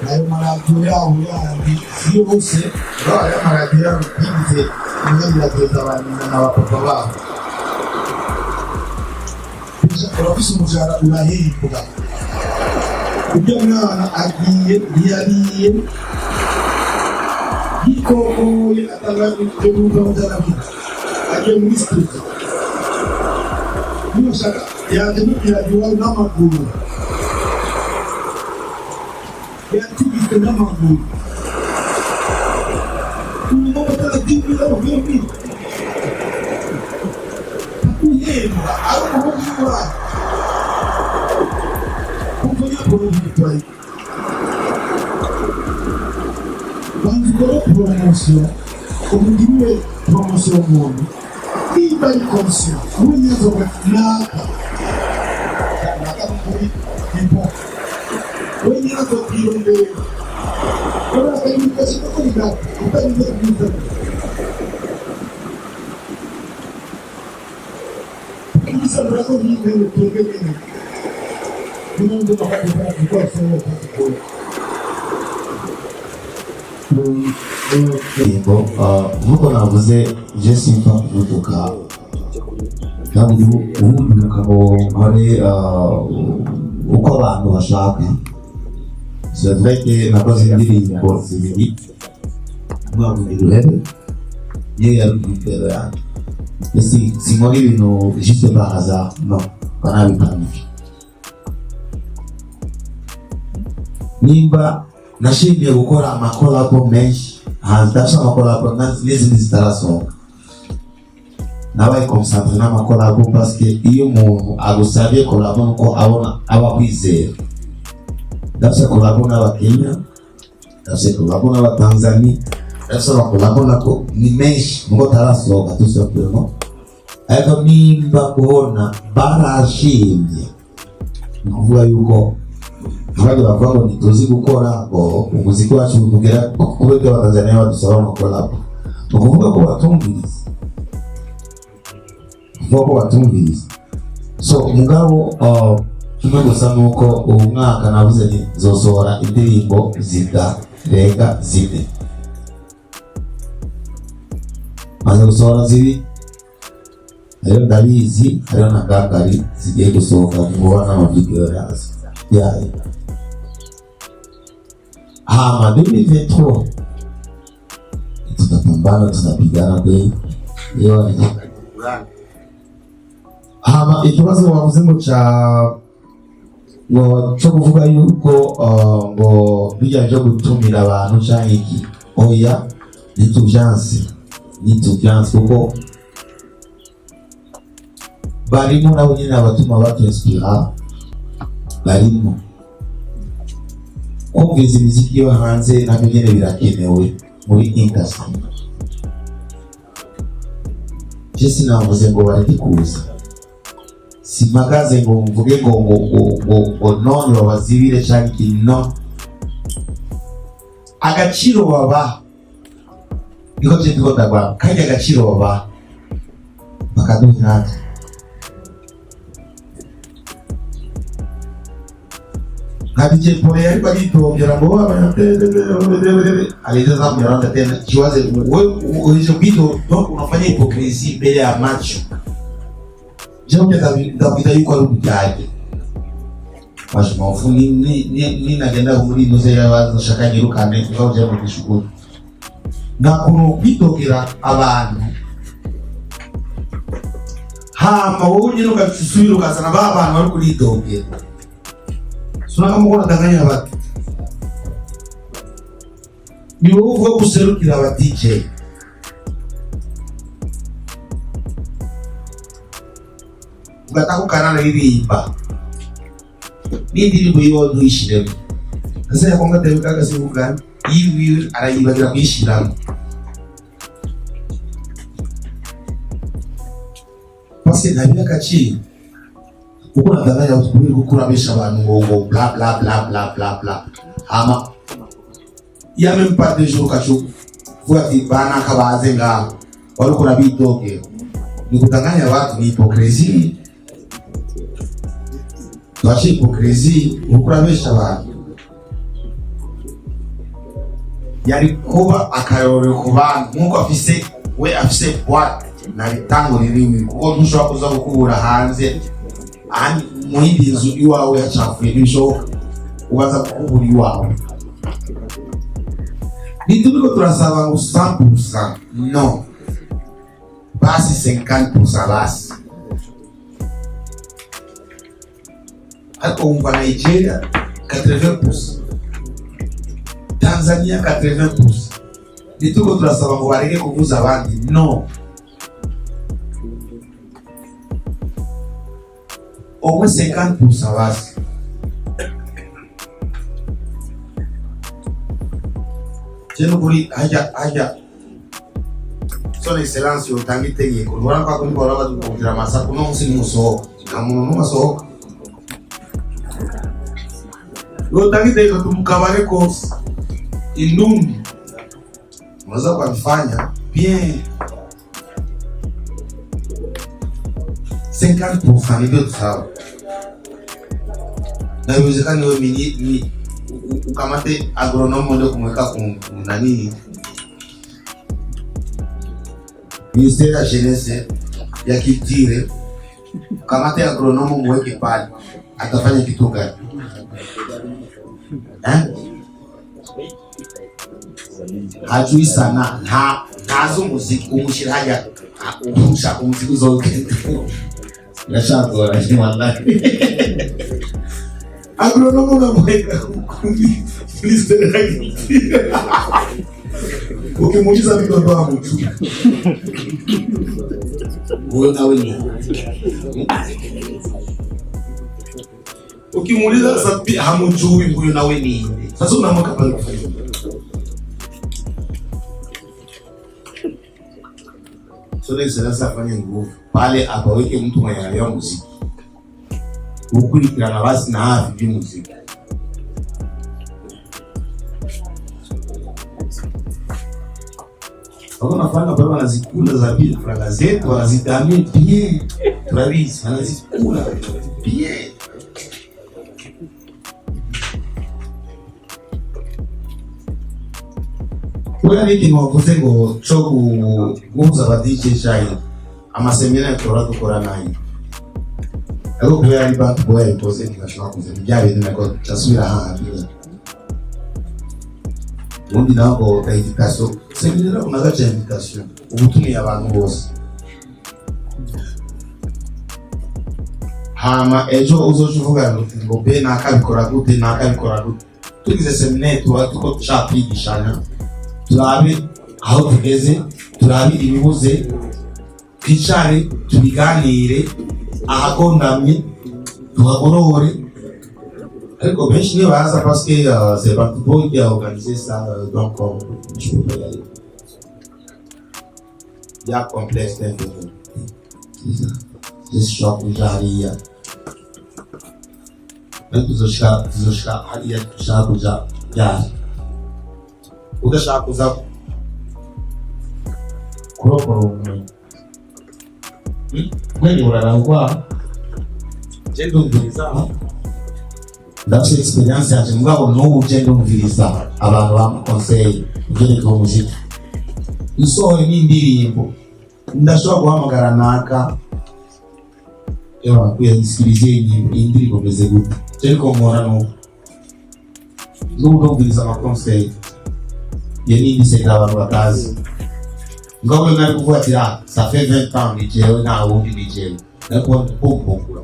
nayo maradiyo yaho yandi si yose baba y'amaradiyo yabo bigize imyanya abantu n'abapapa babo urafise umushahara urahembwa ibyo mwana agiye ntiyariye yikokoye atangana ibyo numva mutarabira agiye muri studio niyo shaka yaje n'iradiyo n'amaguru yatigise n'amaguru umuntu bataragiye n'amaguru kuhemba ari umuhungu w'abantu kuko yakora ubutwayi banzikora poromosiyo umugiriwe poromosiyo umuntu niba ari komisiyo umunyezo naka muri impo wenyezo kwiyongera ora akayimukasi no kuriga ukarize kwiza Sabra ko ni ko tuge ni. Nung do makakita ko sa ko. Nk'uko navuze je simpa kuvuga kandi ubundi mukabo hari uko abantu bashaka c'est vrai que nakoze indirimbo zibiri mwabwirere ye yarubitera yanjye sinkora ibintu juste par hasard non banabipangiye nimba nashimiye gukora amakolabo menshi ndafite amakolabo n'izindi zitarasohoka nabaye concentré n'amakolabo parce que iyo umuntu agusabye kolabo nuko abona aba kwizera ndafise kolabo n'Abakenya, ndafise kolabo n'Abatanzania, ndafise kolabo nako ni menshi ngo tarasohoka tusubiremo. Ariko nimba kubona barashimye kuvuga yuko abandi bavuga ngo ntituzi gukora ngo umuziki wacu umugera kubera Abatanzania badusaba amakolabo, ukuvuga ko batumviriza. So umugabo kimwe gusa nuko ubu mwaka navuze ni zosohora indirimbo zidarenga 4. maze gusohora ziri, hariyo ndabizi, hariyo na Gagari zigiye gusohoka vuba n'amavideo yayo. Hama 2023 tutapambana, tutapigana kweli. Hama ikibazo wavuze ngo cyo kuvuga yuko ngo bijyanye gutumira abantu cyangwa iki, oya nitubyanse kuko barimo nabo nyine abatuma batwinspira, barimo kumviriza imiziki yo hanze nabyo nyine birakenewe muri industry. Jesi navuze ngo bareke kuza, simagaze ngo mvuge ngo none babazibire cyangwa ikintu, no. Agaciro baba niko cyitwa ndagwa, kandi agaciro baba bakaduhana. Nabije pole ariko aritombera ngo aliza zamuranda tena kiwaze wewe ulichokido donc unafanya hypocrisie mbele ya macho. Jambo David yuko arujaje. Washofu ni nagenda muri noze yabazo shakanyirukane ngo je mu gishukuru. Nakuno kwitogera abantu. Hama wowe nyine ukasubira ukazana abantu bari kuritogera. Sunaka mukora danganya abati. Ni wowe uvuga guserukira abati DJ. Ugatakukana ririmba. N'indirimbo yiwe ntuyishiremo. Ese yakonga tebuka gasibugana. Yiwe arayibagira kwishiramo. Parce nabira kaciro. Uko nadanganya ukubiri gukurabisha abantu ngo bla bla bla bla bla bla. Ama ya même pas de jour kacho. Vuga ati bana kabaze nga waruko nabitoke. Ni kudanganya watu, ni hypocrisie. Twache hypocrisie ukurabisha abantu. Yari kuba akarore ku bantu nkuko afise what na ritango ririmi kuko dushobora kuza gukubura hanze ani muhindi nzu iwawe yacafuye n'ibishoboka ubaza gukubura iwawe. Nitubiko turasaba ngo 100%, no, basi 50% basi. Ariko umva Nigeria 80%, Tanzania 80%. Nitubiko turasaba ngo bareke kuvuza abandi, no. Au moins 50% basi. Jeno kuri haja son excellence yotangi tegeko rwara kwa kundi bora badukira masa kuno musi muso namuntu n'umasohoka yotangi tegeko tumukabare kose inumbi unaweza kufanya bien 50% ndio sawa. Na uwezekano wewe ni ukamate agronomo ndio kumweka nani ministère ya jeunesse ya kitire, ukamate agronomo mweke pale, atafanya kitu gani? Hajui sana hazo muziki umushiraja umusha umuziki zote yashako na wallahi agronomo na mweka ministère ya kitire ukimuuliza mtoto wangu wewe na wewe ukimuuliza sasa pia hamjui huyo nawe nini. Sasa unaamka pale kufanya sasa afanye nguvu pale apaweke mtu mwenye anaelewa muziki huku ikirana basi na hafi muziki. Wanafanya baba wanazikula za pili franga zetu wanazitamia pia Travis anazikula pia. Kwa nini mwavuze ngo choku guza badije shai amasemera tora dukora nayo ariko kubera ari BantuBwoy pose ntibashobora kuza bijyabe nako cyasubira hanze ubundi nabo education seminera unagaje education ubutumye abantu bose hama ejo uzovuga ngo be nakabikora gute tugize seminera tuko tushapigishanya turabe aho tugeze turabe ibibuze twicare tubiganire ahagondamye tuhagorore ariko benshi niyo baza parce que c'est BantuBwoy qui a organisé ça donc je peux pas y aller. Il y a complexe d'infini. Je suis kujaria tuzoshika hadi ya tushakuja jari ukashaka kuza kurokora umwe kweli urarangwa jendo ndumviriza ndafite experience yaje mugabo n'ubu jendo ndumviriza abantu bamukonseyi ugereka umuziki usohoye n'indirimbo ndashobora guhamagara naka ewa kuyasikilize indirimbo meze gute ariko nkora n'ubu ndumviriza amakonseyi yeni niseka abantu batazi ngabo nari kuvuga ati ça fait 20 ans nijewe na undi nijewe nako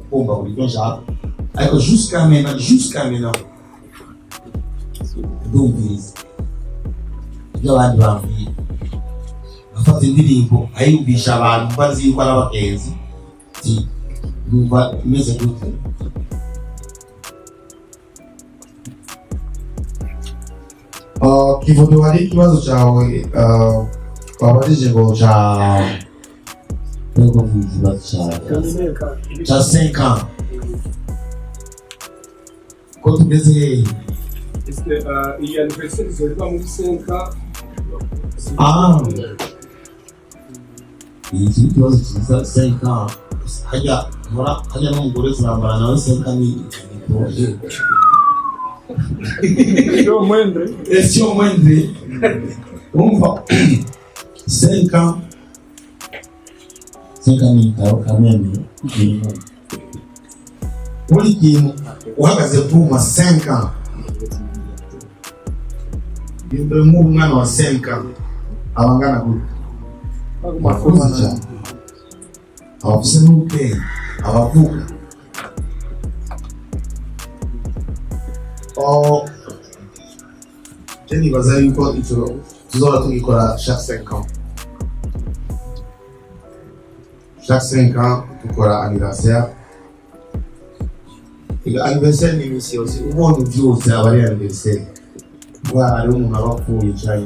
pomba kulitosha ariko jusqu'à maintenant ndumviriza y'abandi bambi afata indirimbo ayumvisha abantu bazi yuko ari abagenzi ti numva imeze gute kivundo hari ikibazo cyawe twabajije ngo cha 5 ans ko tugeze iyi anniversaire izorwa muri 5 ans. Iyi kibazo cyiza 5 ans hajya n'umugore zirambara nawe 5 ans ni Sio mwende. Umva 5 ans. 5 ans ni kameme. Uri kintu uhagaze puma 5 ans. Ndio mwana wa 5 ans. Abangana gute. Makosa cyane. Absolute. Abavuga. Jenny baza yuko icyo tuzora tugikora chaque 5 ans. Chaque 5 ans tukora anniversaire. Anniversaire ni misi yose ubona byose abari anniversaire. Kwa ari umuntu abapfuye cyane.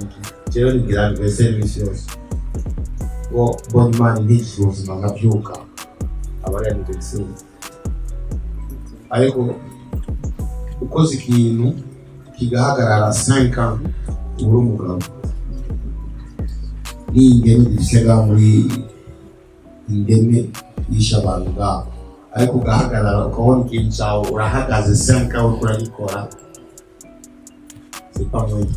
Rero ni anniversaire misi yose. Bon man ndishose mangabyuka abari anniversaire. Ariko ukoze ikintu kigahagarara 5 ans uri umugabo ni ingene dusega muri ingene yisha abantu babo ariko ugahagarara ukabona ikintu cyawe urahagaze 5 ans uragikora c'est pas vrai.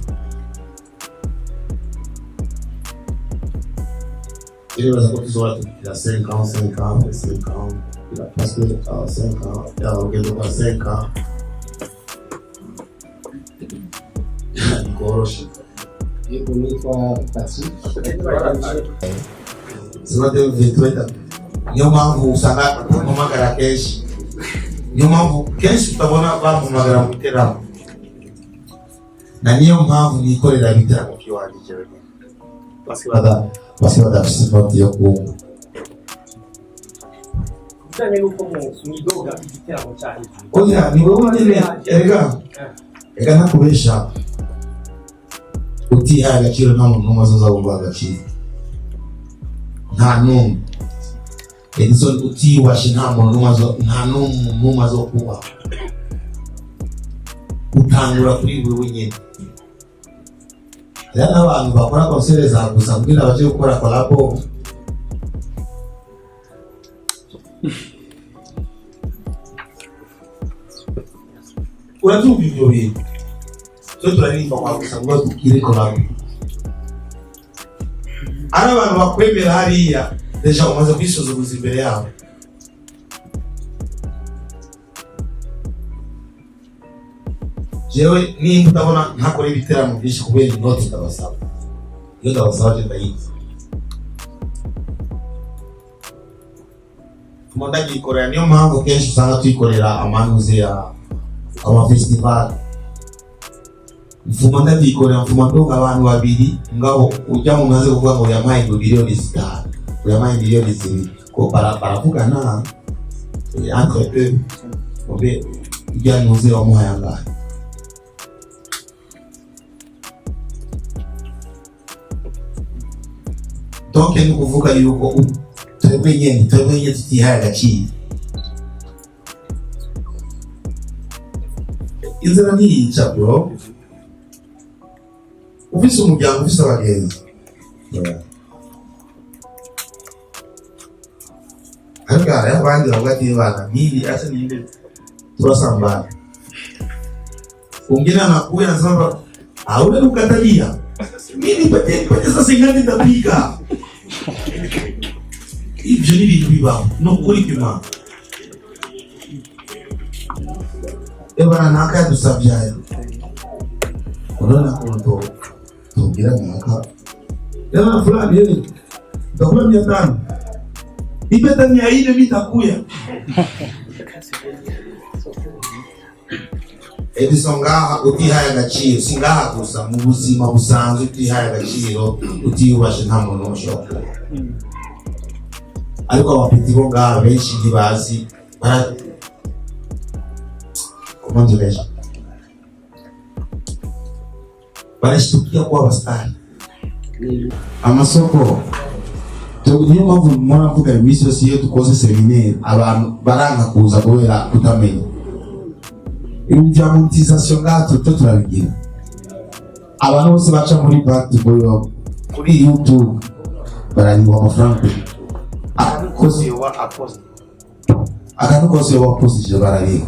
Il va savoir toujours il a 5 ans il a presque 5 ans il a regardé 5 ans Goroshi. Yego nitwa Pasi. Zote vitweta. Niyo mpamvu usanga mpamagara kenshi. Niyo mpamvu kenshi utabona bampamagara mu iteramo. Na niyo mpamvu nikorera ibiteramo by'iwanjye rero. Basi badafite noti yo ku. bijanye n'uko mwidoga igiteramo cyahize oya ni wowe nyine erega ntakubesha utihaye agaciro nta muntu n'umwe azoza wumva agaciro nta n'umwe Edison utiyubashe nta muntu n'umwe azokuba utangura kuri wewe nyine rero n'abantu bakora konsere za gusa kugira baje gukora collabo uratumva ibyo bintu twe turaririmba kwa gusa ngo tukire collabo ari abantu bakwemera hariya deja umaze kwisuzuguza imbere yabo jewe nimba utabona ntakora ibiteramo byinshi kubera inoti ndabasaba iyo ndabasaba je ndayizi tuma ndagikorera niyo mpamvu kenshi usanga tuyikorera amanuze ya amafestival mfuma ndagikorera mfuma ndonga abantu babiri ngabo ujya mu maze kuvuga ngo yampaye miliyoni 5 yampaye miliyoni 2 ko baravugana entre eux obe ujya nuze wamuhaye angahe donc ni kuvuga yuko twebwe nyene tutihaye agaciro inzira ntiyica bro ufise umuryango ufise abagenzi ariko hari abandi bavuga ati bana nili asa ninde turasambana ungena nakuya nasamba aule ukatalia mimi pateza singani ndapiga ibyo ni ibintu bibaho no kuri pima ebana nakadusabyaye unaona kunto tugira mwaka yana fulani yeye ndakula 500 ipeta 400 mitakuya Edison ngaha utihaye agaciro singaha gusa mu buzima busanzwe utihaye agaciro utiyubashe nta muntu ushobora ariko abapiti bo ngaha benshi ntibazi kumanzuresha barashtukia kuwa wastani amasoko niyo mpamvu mwana mvuga imisi yose iyo dukoze seminaire abantu baranga kuza kubera kutamenya ibintu bya monetization ngaha turabigira abantu bose baca muri BantuBwoy kuri YouTube baranywa amafaranga akantu kose waposije barareba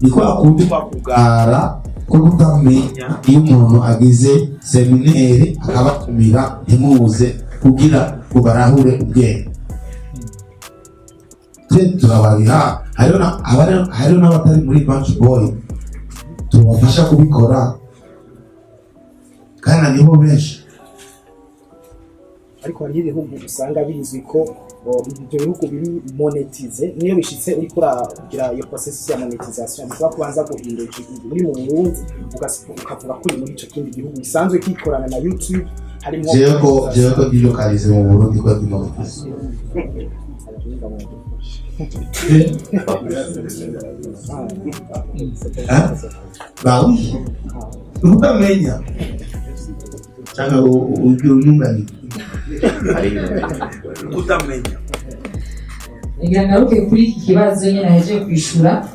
niko akundi bakugara ko kutamenya iyo umuntu agize seminaire akabatumira ntimuze kugira ngo barahure ubwenge turabariha hariho n'abatari muri BantuBwoy tubafasha kubikora kandi nibo benshi ariko hari ibihugu usanga bizwi ko ibyo bihugu biri monetize niyo bishitse uri kugira iyo process ya monetization bisaba kubanza guhindura muri mu Burundi ukavuga kuri muri ico kindi gihugu bisanzwe kikorana na YouTube harimo Jeko ndio kalize mu Burundi kwa monetization bawi utamenya cyangwa ugira unyungani utamenya ngaruke kuri iki kibazo nyine naje kwishura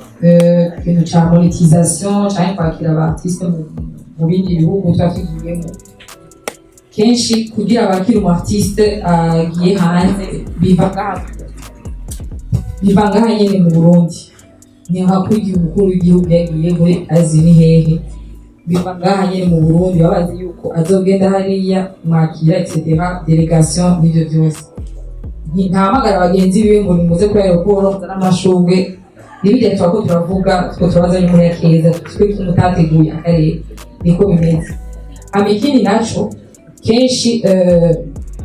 ikintu cya monetization cyangwa kwakira abartiste mu bindi bihugu twafigiyemo kenshi kugira abakira umartiste agiye hanze biva ngaha nyine mu Burundi ni nka kuri umukuru w'igihugu yagiye muri Azi ni hehe biva ngaha nyine mu Burundi babazi yuko azogenda hariya mwakira etc delegation n'ibyo byose ntahamagara abagenzi biwe ngo nimuze kuri aeroport muzana amashugwe n'ibyo twako turavuga two turabaza nyuma ya keza twe tumutateguye akarere niko bimeze amikini naco kenshi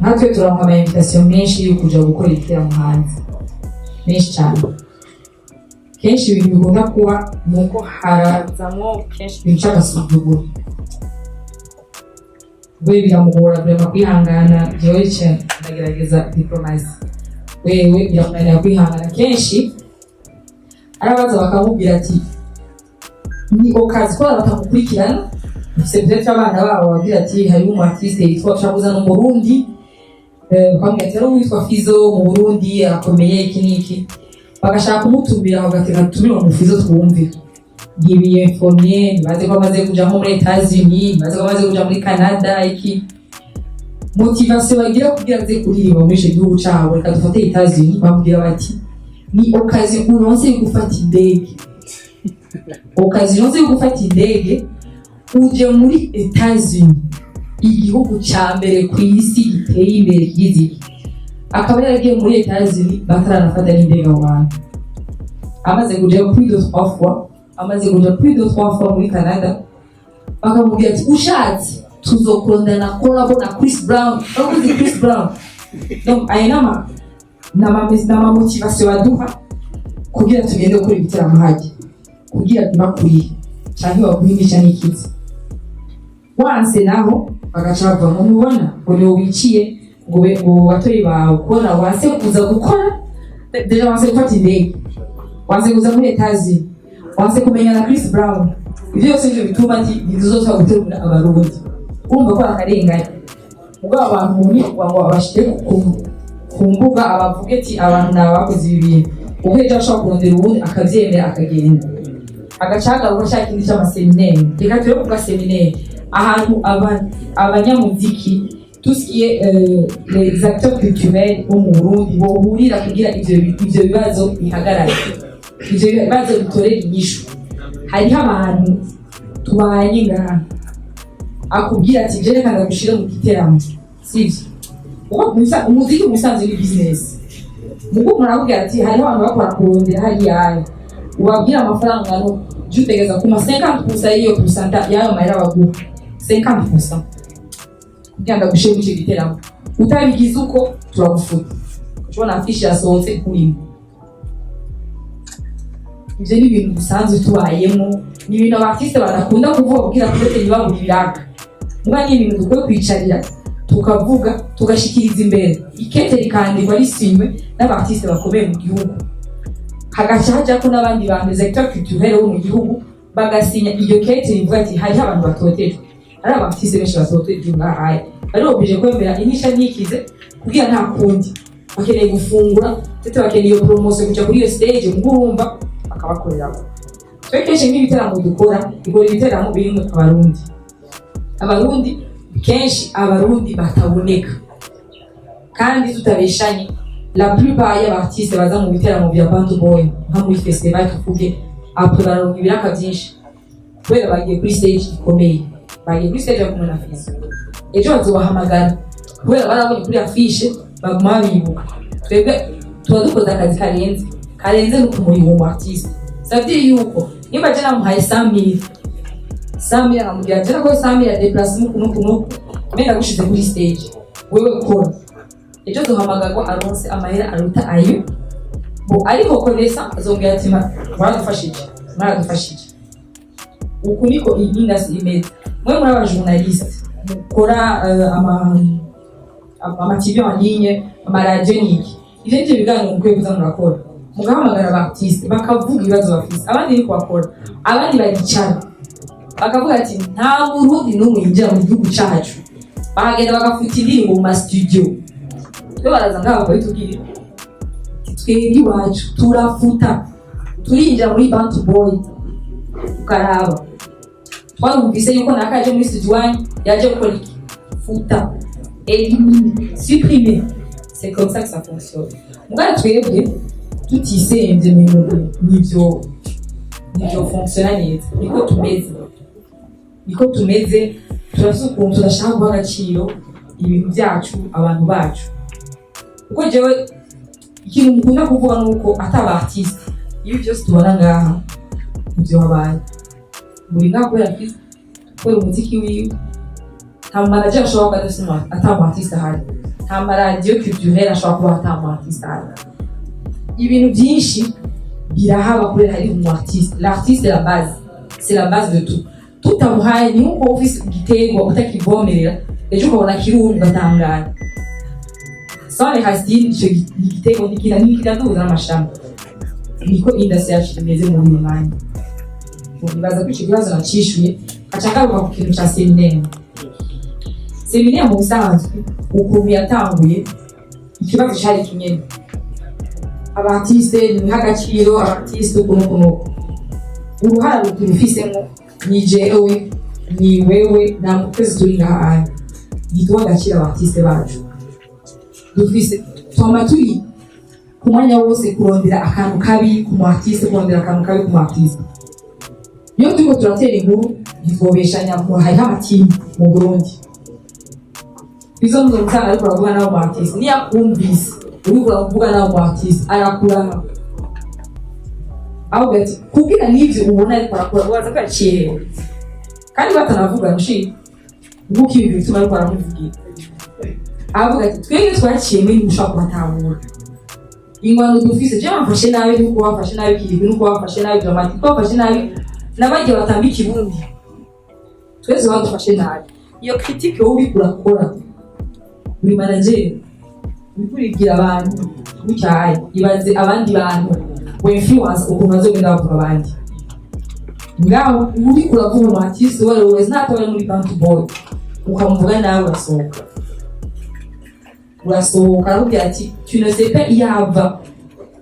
natwe turonka ama invitation menshi yo kuja gukora ibiteramo hanze menshi cyane kenshi ibintu bigomba kuba nuko harazamo kenshi ibintu cy'agasuzuguro we biramugora vrema kwihangana jewe ndagerageza diplomasi wewe biramunanira kwihangana kenshi arabaza bakamubwira ati ni okazi ko batamukurikirana ufite abana babo bagira ati hari umu artiste yitwa Chabuza no mu Burundi bamwe ati ari witwa Fizo mu Burundi akomeye iki niki bagashaka kumutumira bagateka tumira mu Fizo twumve ngibiye informé baze ko amaze kuja muri Etats-Unis baze ko amaze kuja muri Canada iki motivation bagira kugira aze kuririmba muri ico gihugu cabo reka dufate Etats-Unis bamubwira bati ni occasion uronse gufata indege occasion yo gufata indege uje muri Etats-Unis igihugu ca mbere ku isi giteye imbere y'iziki akaba yaragiye muri Etats-Unis bataranafata n'indege abantu amaze kuja plus de 3 fois amaze kuja plus de 3 fois muri Canada bakamubwira ati ushatse tuzokondana collabo na Chris Brown avuze Chris Brown donc ayinama nama motivation baduha kugira tugende gukora ibitaramo haje kugira tubakuriye cyangwa bakurinde cyane ikizi wanse naho bagacava mu mubona ngo wiciye ngo batoyi bawe kubona wanse kuza gukora deja wanse gufata indege wanse kuza muri Etats-Unis wanse kumenya na Chris Brown ibyo byose byo bituma ati bizozotwa guterura abarundi umva ko akarenganya ubwo abantu muri ngo abashike ku mbuga abavuge ati abantu nabakoze ibintu ubwo ejo ashaka kurondera ubundi akabyemera akagenda agacaga ubashaka indi cy'amaseminaire reka turi kuvuga seminaire ahantu abanyamuziki tout ce qui est les acteurs culturels au Burundi bohurira kugira ivyo bibazo bihagarare ivyo bibazo bitorera inyishu hariho abantu tubanye ngaha akubwira ati je reka gushira mu giteramo sivyo uko umuziki musanze ni business mugo murabwira ati hariho abantu bakora kurondera hariya ubabwira amafaranga no jutegeza kuma 50% iyo percent yayo mahera baguha 50% kugira gushira mu giteramo utabigize uko turagufuta ubona afishe yasohotse kuri ivyo ni ibintu bisanzwe tubayemo ni ibintu abartiste barakunda kuvuga kugira ngo ntibabure ibiraka muba ni ibintu dukwiye kwicarira tukavuga tugashikiriza imbere ikete rikandikwa risinywe n'abartiste bakomeye mu gihugu hagaca hajako n'abandi bantu secteur culturel wo mu gihugu bagasinya iyo kete rivuga ati hari abantu batotejwe ari abartiste benshi batotejwe ngahaye bari obije kwemera inisha nikize kugira nta kundi bakeneye gufungura tete bakeneye promotion kuja kuri iyo stage ngurumva akabakorera twekeshe nk'ibiteramo dukora igora ibiteramo birimwe abarundi kenshi abarundi bataboneka kandi tutabeshanye la plupart y'abartiste baza mu biteramo bya BantuBwoy nka muri festival tuvuge après baronka ibiraka byinshi kubera bagiye kuri stage ikomeye bagiye kuri stage kumwe na Fizo ejo bazobahamagara kubera barabonye kuri affiche baguma bibuka twebwe tuba dukoze akazi karenze no kumurimo mu artiste savye yuko nimba je namuhaye 100,000 akamubwira jana ko 100,000 déplacement kuno menda gushize kuri stage wewe kora ejo duhamagagwa aronse amahera aruta ayo bo ariko konesa azongera ati mwaradufashije uku niko industry imeze mwe muri aba journaliste mukora ama TV en ligne ama radio niki ivyo biganiro mukwiye kuza murakora mugahamagara abartiste bakavuga ibibazo bafise abandi niko bakora abandi baricara bakavuga ati nta Burundi n'umwe yinjira mu gihugu cyacu bagenda bagafuta indirimbo mu studio twe baraza ngaho bayitubwira twebwe iwacu turafuta turinjira muri BantuBwoy ukaraba twarumvise yuko nakaje muri studio yaje gukora iki futa éliminer supprimer c'est comme ça que ça fonctionne mugara twebwe tutisemvye n'ivyo fonctionne neza niko tumeze turasukuntu turashaka guha agaciro ibintu byacu abantu bacu kuko jewe ikintu mukunda kuvuga nuko ataba artiste iyo byose tubona ngaha ibyo wabaye muri ngaho kubera umuziki wiwe nta manager ashobora kudasima ataba artiste ahari nta maradiyo culturel ashobora kuba ataba artiste ahari ibintu byinshi birahaba kubera hari umu artiste l'artiste c'est la base de tout tutamuhaye ni uko ufise igitego utakivomerera ejo ukabona kirundi ugatangara sans les racines icyo gitego ntikiraduhuza n'amashami niko industry yacu imeze mu mwanya nibaza ko icyo kibazo nacishuye acagaruka ku kintu cya seminaire mu busanzwe ukuntu yatanguye ikibazo cyari kimwe abartiste ni agaciro abartiste ukuntu uruhara rutufisemo ni jewe ni wewe na mutezi turi ngaha gitwa agaciro abartiste bacu dufise twama turi ku mwanya wose kurondera akantu kabi ku artiste kurondera akantu kabi ku artiste iyo turiko turatera inkuru ntitwobeshanya mu hariho amatimu mu Burundi izo ndo mutana ariko aravuga nawe mu artiste niyakumvise uriko uravuga nawe mu artiste arakuraha aho gati kugira n'ivyo ubona ariko arakura waza gaciye kandi batanavuga nshi nguko ibi bituma ariko aramuvugira avuga ati twebwe twaciye muri mushaka kubatahura ingwano dufise je bamfashe nabi nuko bafashe nabi kiribi nuko bafashe nabi dramatique bafashe nabi nabagiye batambika ibundi twese badufashe nabi iyo critique wowe uri kurakora uri manager urigira abantu mucyaye ibaze abandi bantu we influence uko bazogenda bavuga abandi ngaho uri kuravuga mu artiste wari wese ntakaba muri BantuBwoy ukamuvuga nawe urasohoka aravuga ati tu ne sais pas y avoir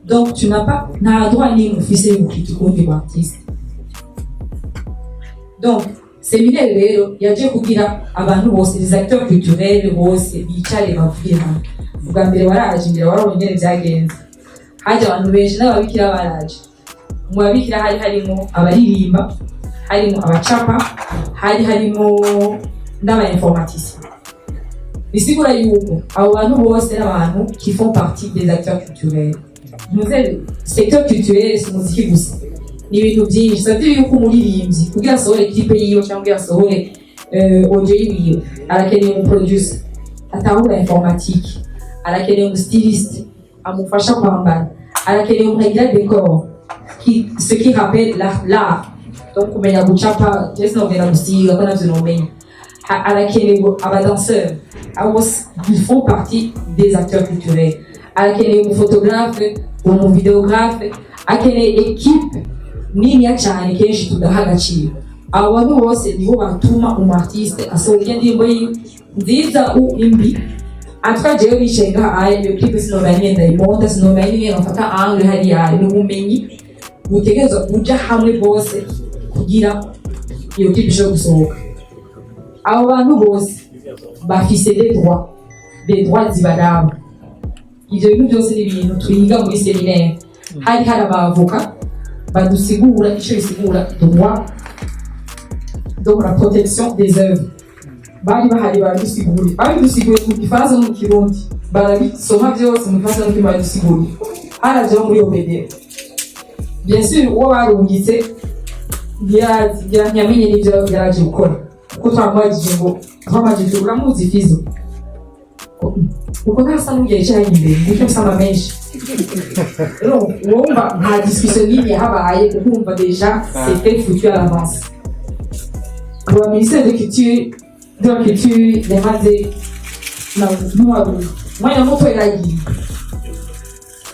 donc tu n'as pas nta droit ni mufise yo kwitukundi mu artiste donc seminaire rero yaje kugira abantu bose les acteurs culturels bose bicare bavuge hamwe ubwa mbere waraje imbere warabonye byagenze haje abantu benshi n'ababikira baraje mu babikira harimo abaririmba harimo abacapa harimo n'abainformaticiens bisigura yuko abo bantu bose n'abantu qui font partie des acteurs culturels muze secteur culturel si muziki gusa ni ibintu byinshi savye yuko umuririmbyi kugira asohore clip yiwe cyangwa asohore audio yiwe arakeneye mu producer atahura informatique arakeneye mu styliste amufasha kwambara arakeneye mu agira décor ce qui rappelle l'art donc kumenya gucapa just no vera gusiga ko navyo nomenya arakeneye abadanseurs ils font partie des acteurs culturels arakeneye mu photographe mu vidéographe akeneye équipe nini cyane kenshi tudaha agaciro abo bantu bose nibo batuma artiste asohora indirimbo nziza imbi atwajeyo bishenga iyo clip sinomanye ndayimonda sinomanye ngafata angle hariya n'ubumenyi butegerezwa kuja hamwe bose kugira iyo clip isho gusohoka abo bantu bose bafise des droits zibaraba ivyo bintu byose ni ibintu twiga muri seminaire hari abavoka badusigura icyo bisigura droit donc la protection des œuvres bari bahari badusigura mu gifaransa no mu kirundi barabisoma byose mu gifaransa no badusigura haraje muri obede bien sûr uwo barungitse ntiyamenye n'ibyo yaraje gukora kuko twamwagije ngo twamwagije uramuzi fizo uko ntasa n'ugiye cyane imbere nicyo nsaba menshi wumva nta discussion nini yahabaye ukumva déjà c'était foutu à l'avance pour le ministère de culture yamaze mwanya muto yaragiye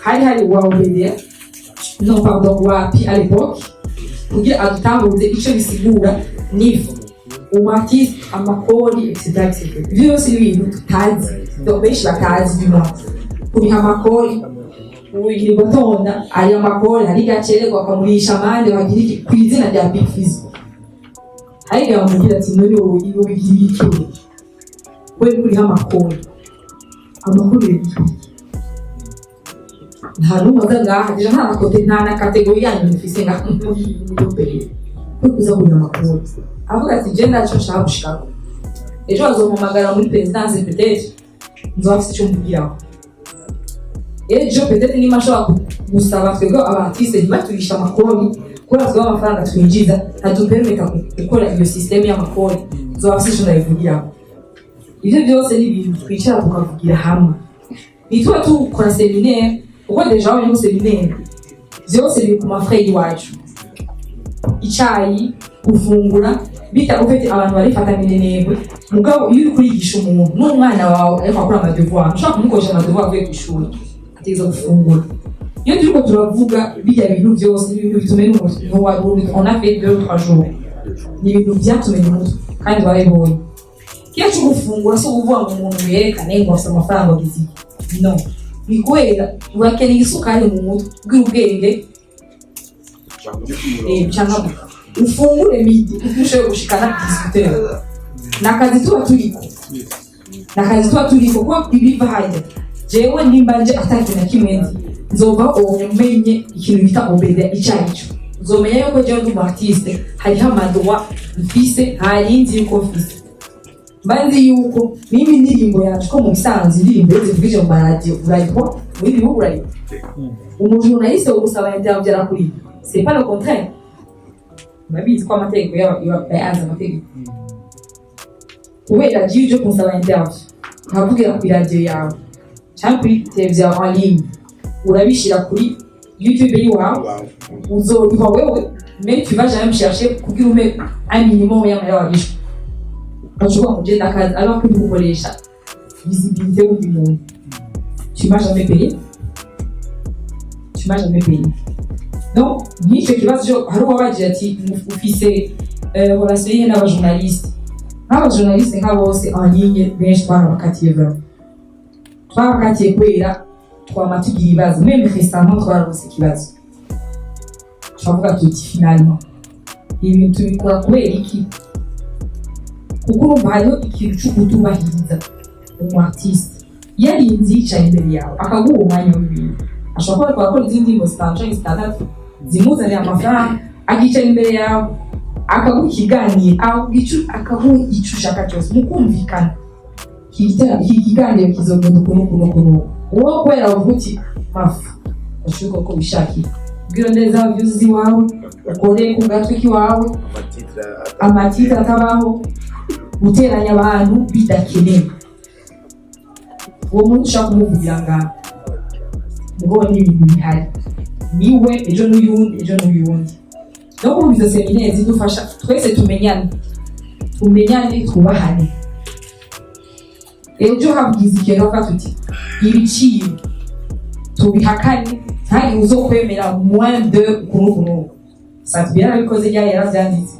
hari wa obede non pardon wapi à l'époque kugira adutanguze icyo bisigura n'ifu umartiste amakori etc byose ibintu tutazi donc benshi batazi bimwe kuriha amakori ubugira gutonda aya makori hari gacererwa akamurisha amande bagira iki ku izina rya Big Fizz hari yamugira ati none wowe bigira iki we kuriha amakori nta n'umwe ngaha deja nta nakote nta na kategori yanyu mfise nga muri kuza kuriha amakori avuga ati je ndaco nshaka gushaka ejo bazompamagara muri presidence peut-être nzofise icyo mbwiraho ejo peut-être niba nshobora gusaba twebwe abartiste ntibaturisha amakori kubera twebwe amafaranga twinjiza ntadupermeta gukora iyo systeme y'amakori nzofise icyo ndayivugiraho ivyo byose ni ibintu twicara tukavugira hamwe nitwa tukora seminaire uko deja wari mu seminaire byose biri ku mafrais y'iwacu icyayi gufungura bita ufite abantu barifata minenegwe mugabo iyo uri kurigisha umuntu n'umwana wawe ariko akora amadevoir ushaka kumukoresha amadevoir avuye ku ishuri ategeza gufungura iyo turiko turavuga bijya bintu byose n'ibintu bitumenya umuntu wa on a fait 2-3 jours ni ibintu byatumenya umuntu kandi barabibonye kiyo cyo gufungura so kuvuga ngo umuntu yerekane ngo afite amafaranga agize no ni kubera urakeneye isukari mu mutwe bw'ubwenge cyangwa ufungure midi ushobora gushikana discuter nakazi tuba turiko ko ibiva hajya jewe nimbanje ataki na kimwenzi nzova umenye ikintu bita obeda icarico uzomenya yuko jewe ndi artiste hari hamadwa ifise hari nzi yuko mfise mbanzi yuko mimi ndirimbo yacu ko mu bisanzwe indirimbo yose tuvije mu radio urayiko muri bihugu urayiko umuntu nahise ugusaba ibyawe byarakuri c'est pas le contraire babizi ko amategeko yayanze amategeko kubera jije kunsaba interview nkavugira ku radio yawe cyangwa kuri televiziyo en ligne urabishira kuri YouTube yiwawe uzobiha wewe mais tu vas jamais me chercher kugira ume un minimum y'amahera wabisha bashobora kugenda akazi alors que gukoresha visibilité y'undi muntu tu m'as jamais payé donc n'icyo kibazo hari uwabagira ati ufise relation n'abajournaliste n'abajournaliste nka bose en ligne benshi twarabakatiye kubera twamatugira ibibazo même récemment twarabose ikibazo twavuga tuti finalement ibintu bikora kubera iki kuko urumva hariho ikintu cyo kutubahiriza umu artiste yarinze yicaye imbere yawe akaguha umwanya w'ibintu ashobora gukora izindi ngo zitandatu zimuzanira amafaranga akicara imbere yawe akaguha ikiganiro akaguha icyo ushaka cyose mukumvikana iki kiganiro kizogenda ukuntu uwo kubera wavuga uti mafu ashobora ko bishakira ubwira neza views iwawe ukore ku gatwe k'iwawe amatitire atabaho guteranya abantu bidakenewe uwo muntu ushaka kumuvugira ngaho ngo ni ibintu bihari niwe ejo n'uyundi no muri izo seminaire zidufasha twese tumenyane twubahane ejo habwiza ikintu tuti ibiciro tubihakane ntari uzo kwemera moins de ukuntu satubira abikoze ryari yaravyanditse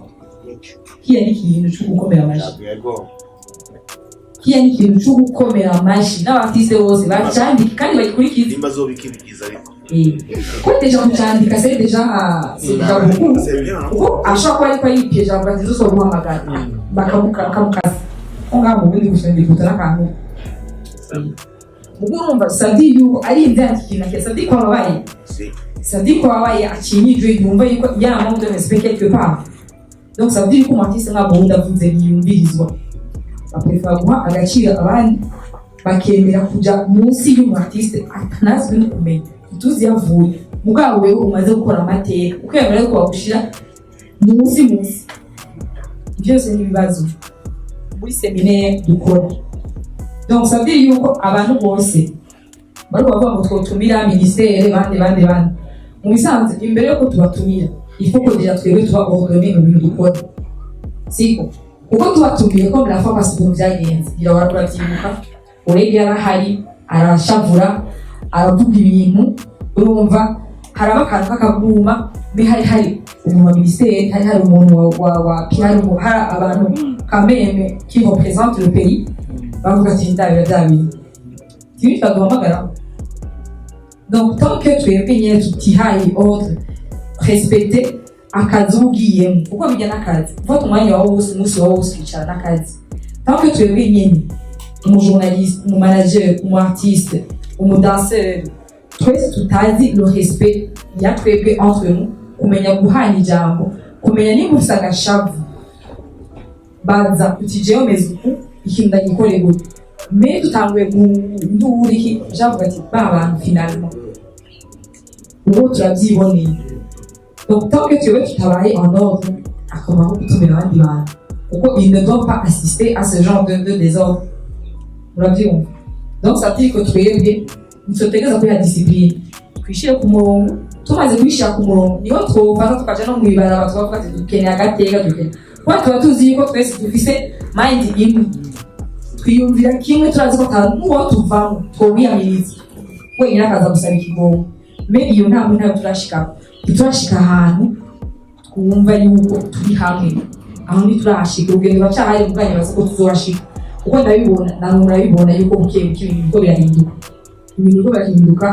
kiya ni ikintu cyo gukomera amashi n'abatise bose bacandika kandi bagikurikiza nimba zobikibyiza ariko ko deja kucandika c'est déjà beaucoup ashaka ko ari piège abazi zo guhamagara bakamukaza onga mu bindi gushende kutara kantu mugurumva sadi yuko ari ibyandikina ke sadi ko babaye akinyijwe yumva yuko yama de respect quelque part donc ça veut dire que artiste nka bonda vuze yumvirizwa baprefa guha agaciro abandi bakemera kuja munsi y'umu artiste atanazwe no kumenya tuzi yavuye mugabo wewe umaze gukora amateka ukemera ko wagushira munsi byose ni bibazo muri seminaire dukora donc ça veut dire yuko abantu bose bari bavuga ngo twotumira ministère bande mu bisanzwe imbere yuko tubatumira il faut que déjà twebwe tuba ordonné mu bintu dukora siko kuko tubatumiye ko birafa parce que byagenze birabara byibuka urege yarahari arashavura aravuga ibintu urumva haraba kantu kakaguma me hari umuntu ministère hari umuntu wa PR hari abantu kameme qui représente le pays bavuga ati ndabira byabindi tibi twaduhamagara donc tant que twebwe nyine tutihaye ordre respecter akazi ubwiyemo kuko bijya n'akazi ufata umwanya wawe wose umunsi wawe wose ukicara n'akazi tant que twebwe nyine umujournaliste umumanager umuartiste umudanseur twese tutazi le respect ya twebwe entre nous kumenya guhana ijambo kumenya niba ufite agashavu baza utijeho mezuku ikintu ndagikoreye gute mais tutanguye nduriki javuga ati abantu finalement ubu turabyiboneye donc tant que tu travailles en ordre akamaro gutumira abandi bantu kuko ils ne doivent pas assister à ce genre de désordre urabyumva donc ça veut dire que twebwe nitutegeza kuri ya discipline twishire ku murongo tumaze kwishira ku murongo niho twofata tukaja no mwibara abantu bavuga ati dukeneye agateka dukeneye kuko tuba tuzi yuko twese dufise mind imwe twiyumvira kimwe turazi ko n'uwo tuvamo twobiyamiriza wenyine akaza gusaba ikigongo maybe iyo ntabwo turashika ahantu twumva yuko turi hamwe aho ntiturahashika urugendo ruracyahari mu bwanyu bazi ko tuzohashika kuko ndabibona namwe murabibona yuko buke buke ibintu biriko birahinduka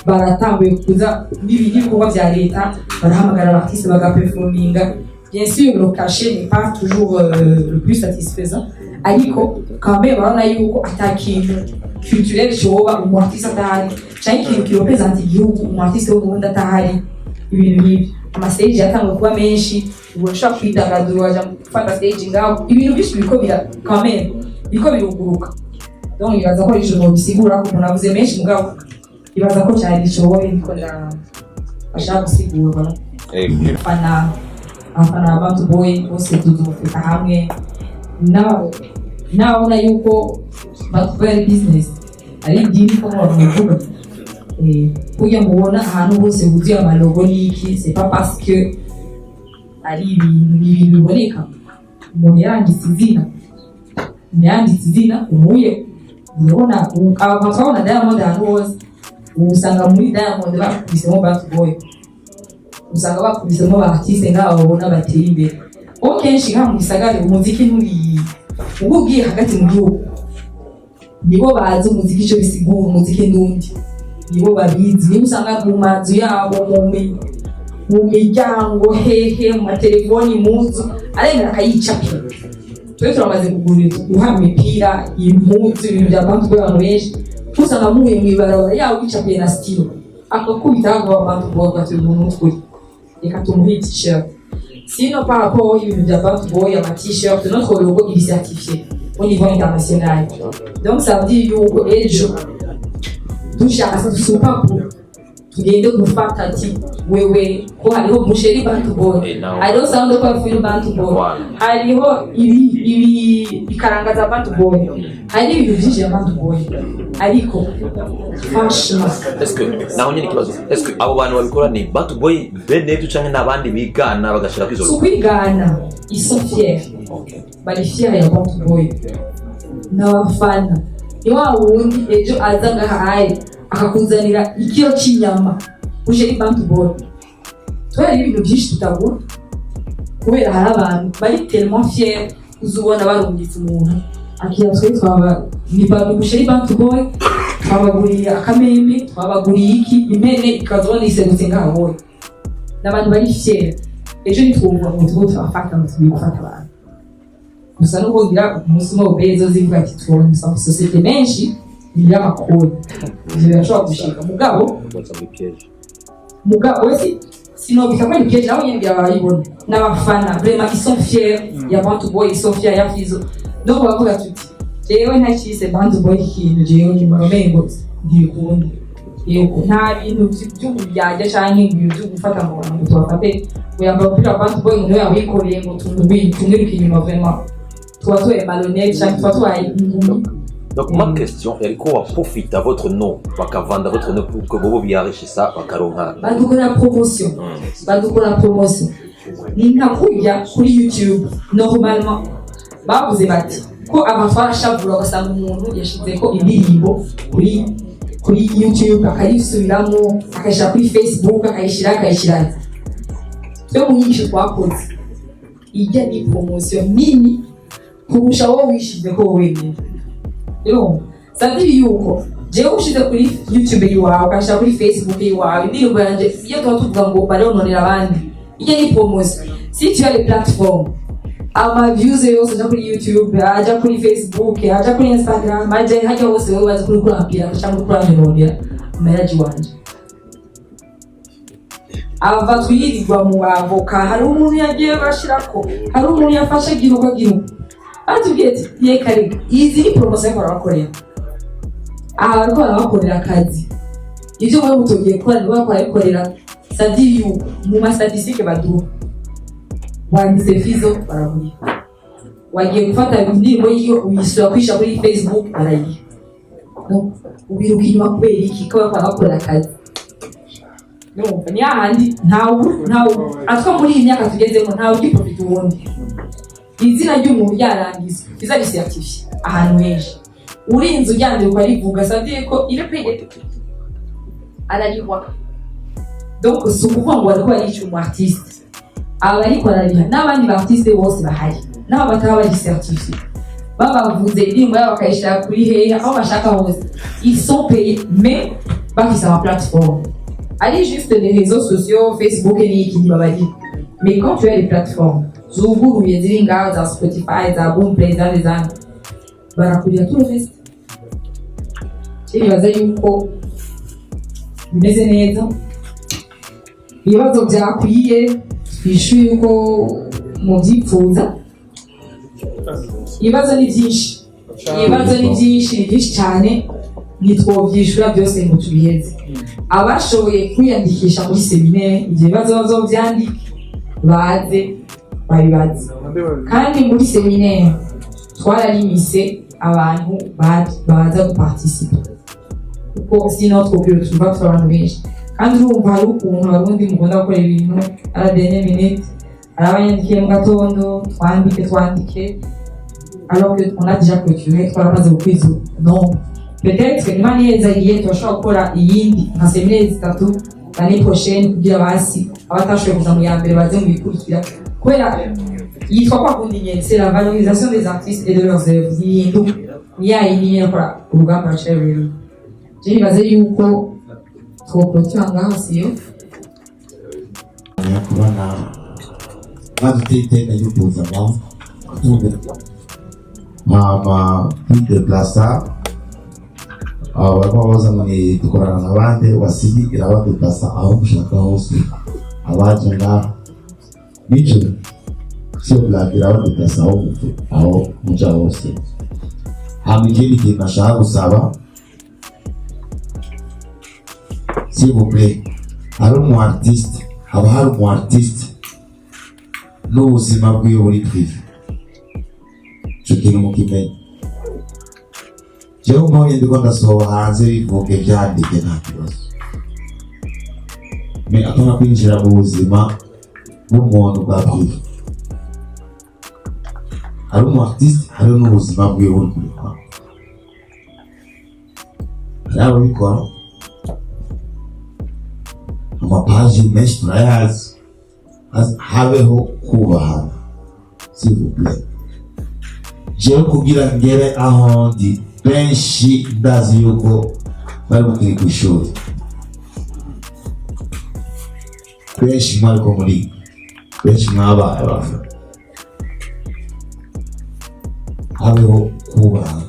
baratanguye kuza n'ibikorwa vya leta barahamagara abartiste bagaperforminga bien sûr le cachet n'est pas toujours le plus satisfaisant ariko quand même barabona yuko atakintu culturel coba umu artiste atahari canke ikintu kirepresenta igihugu umu artiste wo Burundi atahari ibintu nk'ivyo amastage yatanguye kuba menshi ubu ushobora kwidagadura waja gufata stage ngaho ibintu byinshi biriko quand même biriko biruguruka donc ibaza ko ico bisigura ko umuntu avuze menshi mugabo ibaza ko cyari gishoboye niko ashaka gusigura abana BantuBwoy bose tuzofita hamwe nabona yuko BantuBwoy business ari dini ko bavuga kuya mubona ahantu hose huzuye amalogo n'iki c'est pas parce que ari ibintu biboneka umuntu yanditse izina ubuye ubona abafana Diamond ahantu hose usanga muri Diamond bakubisemo BantuBwoy usanga bakubisemo abartiste ngabo babona bateye imbere kenshi nka mu gisagara umuziki nturi ubwiye hagati mu gihugu nibo bazi umuziki icyo bisigura umuziki ndundi nibo babizi niba usanga mu mazu yabo mu miryango hehe mu matelefoni muzu arengera akayicapira twe turamaze guha imipira impuzu ibintu bya BantuBwoy abantu benshi usanga muye mwibarabara yawe wicapiye na stilo akakubita ngo BantuBwoy gaturi mu mutwe reka tumuhe t-shirt sinon par rapport ibintu bya BantuBwoy ama t-shirt notre logo il est certifié au niveau international donc ça veut dire yuko ejo dushaka dusupa tugende gufata ati wewe ko hariho musheri BantuBwoy hariho sound of feel BantuBwoy hariho ibi ikarangaza BantuBwoy hari ibintu byinshi ya BantuBwoy ariko fashima est-ce que naho nyine kibazo est-ce que abo bantu babikora ni BantuBwoy bene ducanke nabandi bigana bagashira kwizo kwigana ils sont fiers bari fiers ya BantuBwoy n'abafana niwa wundi ejo azanga hayi akakuzanira ikiro cy'inyama uje BantuBwoy twari ibintu byinshi tutagura kubera hari abantu bari tellement fiers uzubona barungitse umuntu akira twe twaba ni BantuBwoy twabaguriye akameme twabaguriye iki impene ikazona isegutse ngaho n'abantu bari fiers ejo nitwumva ngo tubafata abantu gusa nuko ngira umusimo bezo zivuga ati twone sa societe menshi ya makuru birashobora gushika mugabo wese sino bikaba ni piège nawe nyine byabayibona n'abafana vraiment ils sont fiers ya BantuBwoy ils sont fiers ya Fizo donc bavuga tuti jewe ntakise BantuBwoy ikintu jewe ni mamengo ndikunda yego nta bintu by'umujyaje cyane ibintu byo gufata mu bantu tubafate uyamba kuri BantuBwoy ngo yawe yikoreye ngo tumwiruke inyuma vraiment toi est malhonnête chaque fois toi donc ma question est quoi profite à votre nom bakavanda votre nom pour que bobo biarishisa bakaronka badukora promotion ni nkakuya kuri YouTube normalement bavuze bati ko abafara shavura basanga umuntu yashize ko indirimbo kuri YouTube akayisubiramo akayishira kuri Facebook akayishira twe mu nyinshi twakoze ijya ni promotion nini kurusha wowe wishize ko wenyine rero sadiri yuko jewe ushize kuri YouTube yiwawe ukashira kuri Facebook yiwawe indirimbo yanje iyo tuvuga ngo barononera abandi ijya ni promotion si tu as les plateformes ama views yose aja kuri YouTube aja kuri Facebook aja kuri Instagram aja hajya hose wewe wazi kuri kurambira cyangwa kuranonera meraji wanje ava twirirwa mu avoka hari umuntu yagiye bashirako hari umuntu yafashe giruko atubwiye ati yekarega izi ni promotion ko bakorera ariko barabakorera akazi ibyo wowe utogiye gukora niba barakorera sadiri yu mu ma statistique baduha wanditse Fizo baravuye wagiye gufata indirimbo yiyo uyisura kwisha kuri Facebook barayiha no ubiruka inyuma kubera iki ko barakorera akazi no ni ahandi ntawo atwa muri iyi myaka tugezemo ntawo giprofita ubundi izina ry'umuntu ryarangizwe iza risertifiye ahantu henshi urinze ujyandikwa rivuga savye ko ile paye ararihwa donc si ukuvuga ngo ariko ari umu artiste aba ariko arariha n'abandi ba artiste bose bahari n'abo bataba bari certifié babavuze indirimbo yabo bakayishaka kuri hehe aho bashaka hose ils sont payés mais bafise ama plateforme allez juste les réseaux sociaux Facebook et n'iki ntibabari mais quand tu as les plateformes zuguruye ziri ngaho za Spotify za Boomplay za dezana barakurira tout le reste ibibazo yuko bimeze neza ibibazo byakwiye twishyuye yuko mubyipfuza ibibazo ni byinshi ni byinshi cyane ntitwobyishyura byose ngo tubiheze abashoboye kwiyandikisha muri seminaire ibyo bibazo bazobyandike baze babibaze kandi muri seminaire twararimise abantu baza guparticipa kuko sino twobwira tuva abantu benshi kandi urumva hari ukuntu abarundi mugomba gukora ibintu aradenye minute arabanyandikiye mu gatondo twandike alors que on a déjà clôturé twarabaze gukwiza non peut-être que niba neza igihe turashobora gukora iyindi nka seminaire zitatu l'année prochaine kugira basi abatashoboye kuza mu ya mbere baze mu bikurikira kubera yitwa kwa kundi nyene c'est la valorisation des artistes et de leurs œuvres yindi yakora urugamba rw'abaririmbyi je nibaze yuko twoprotira ngaho siyo kubona baduteka yubuza ngaho mama kwideplasa abakoza muri dukorana n'abandi wasigira abadeplasa aho gushaka hose abaje ngaho bicho sio blagira abadeplasa aho muja hose hamikini kinashaka gusaba s'il vous plaît hari umu artiste haba hari umu artiste n'ubuzima bwiwe buri prive icyo kintu mukimenye jewe mbonye ndiko ndasohoba hanze bivuge byandike nta kibazo me atona kwinjira mu buzima bw'umuntu bwa prive hari umu artiste hari n'ubuzima bwiwe buri prive hari ababikora amapaji menshi turayazi habeho kubahana s'il vous plaît jewe kugira ngere aho ndi benshi ndazi yuko bari bukiri ku ishuri benshi mwariko muri benshi mwabaye bafa habeho kubahana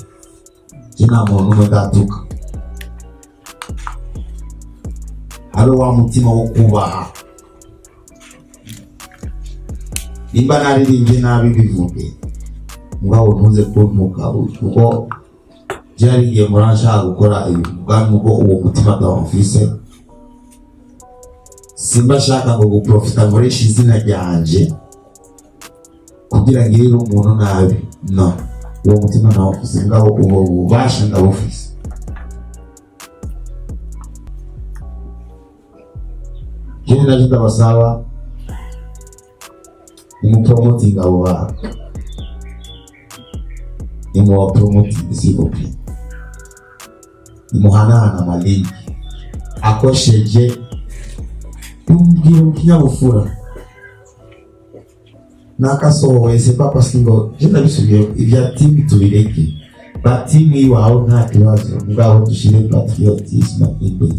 je nta muntu n'umwe ndatuka hari wa mutima wo kubaha nimba naririmbye nabi bivuge mugabo ntuze kuntuka kuko byari igihe muranshaka gukora ibintu bwami ubwo uwo mutima ndawufise simba shaka ngo guprofita nkoresha izina ryanje kugira ngirire umuntu nabi no uwo mutima ndawufise ngabo uwo bubasha ndawufise kindi nacyo ndabasaba nimupromotinga abo bantu nimubapromotinga s'il vous plaît nimuhanahana amalinki akosheje yumbwira ikinyabufura nakasohoye c'est pas parce que ngo je ndabisubiye ibya timu tubireke ba timu iwawe nta kibazo mugabo dushire patriotisme imbere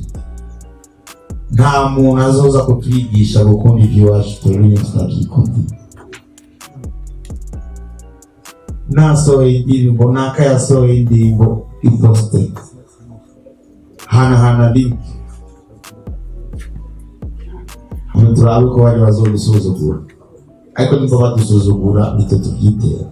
nta muntu azoza kutwigisha gukunda iby'iwacu twebwe tutabyikundira nasohoye indirimbo naka yasohoye indirimbo iposte hana link turabe ko bari bazodusuzugura ariko niba badusuzugura nitwe tubyitera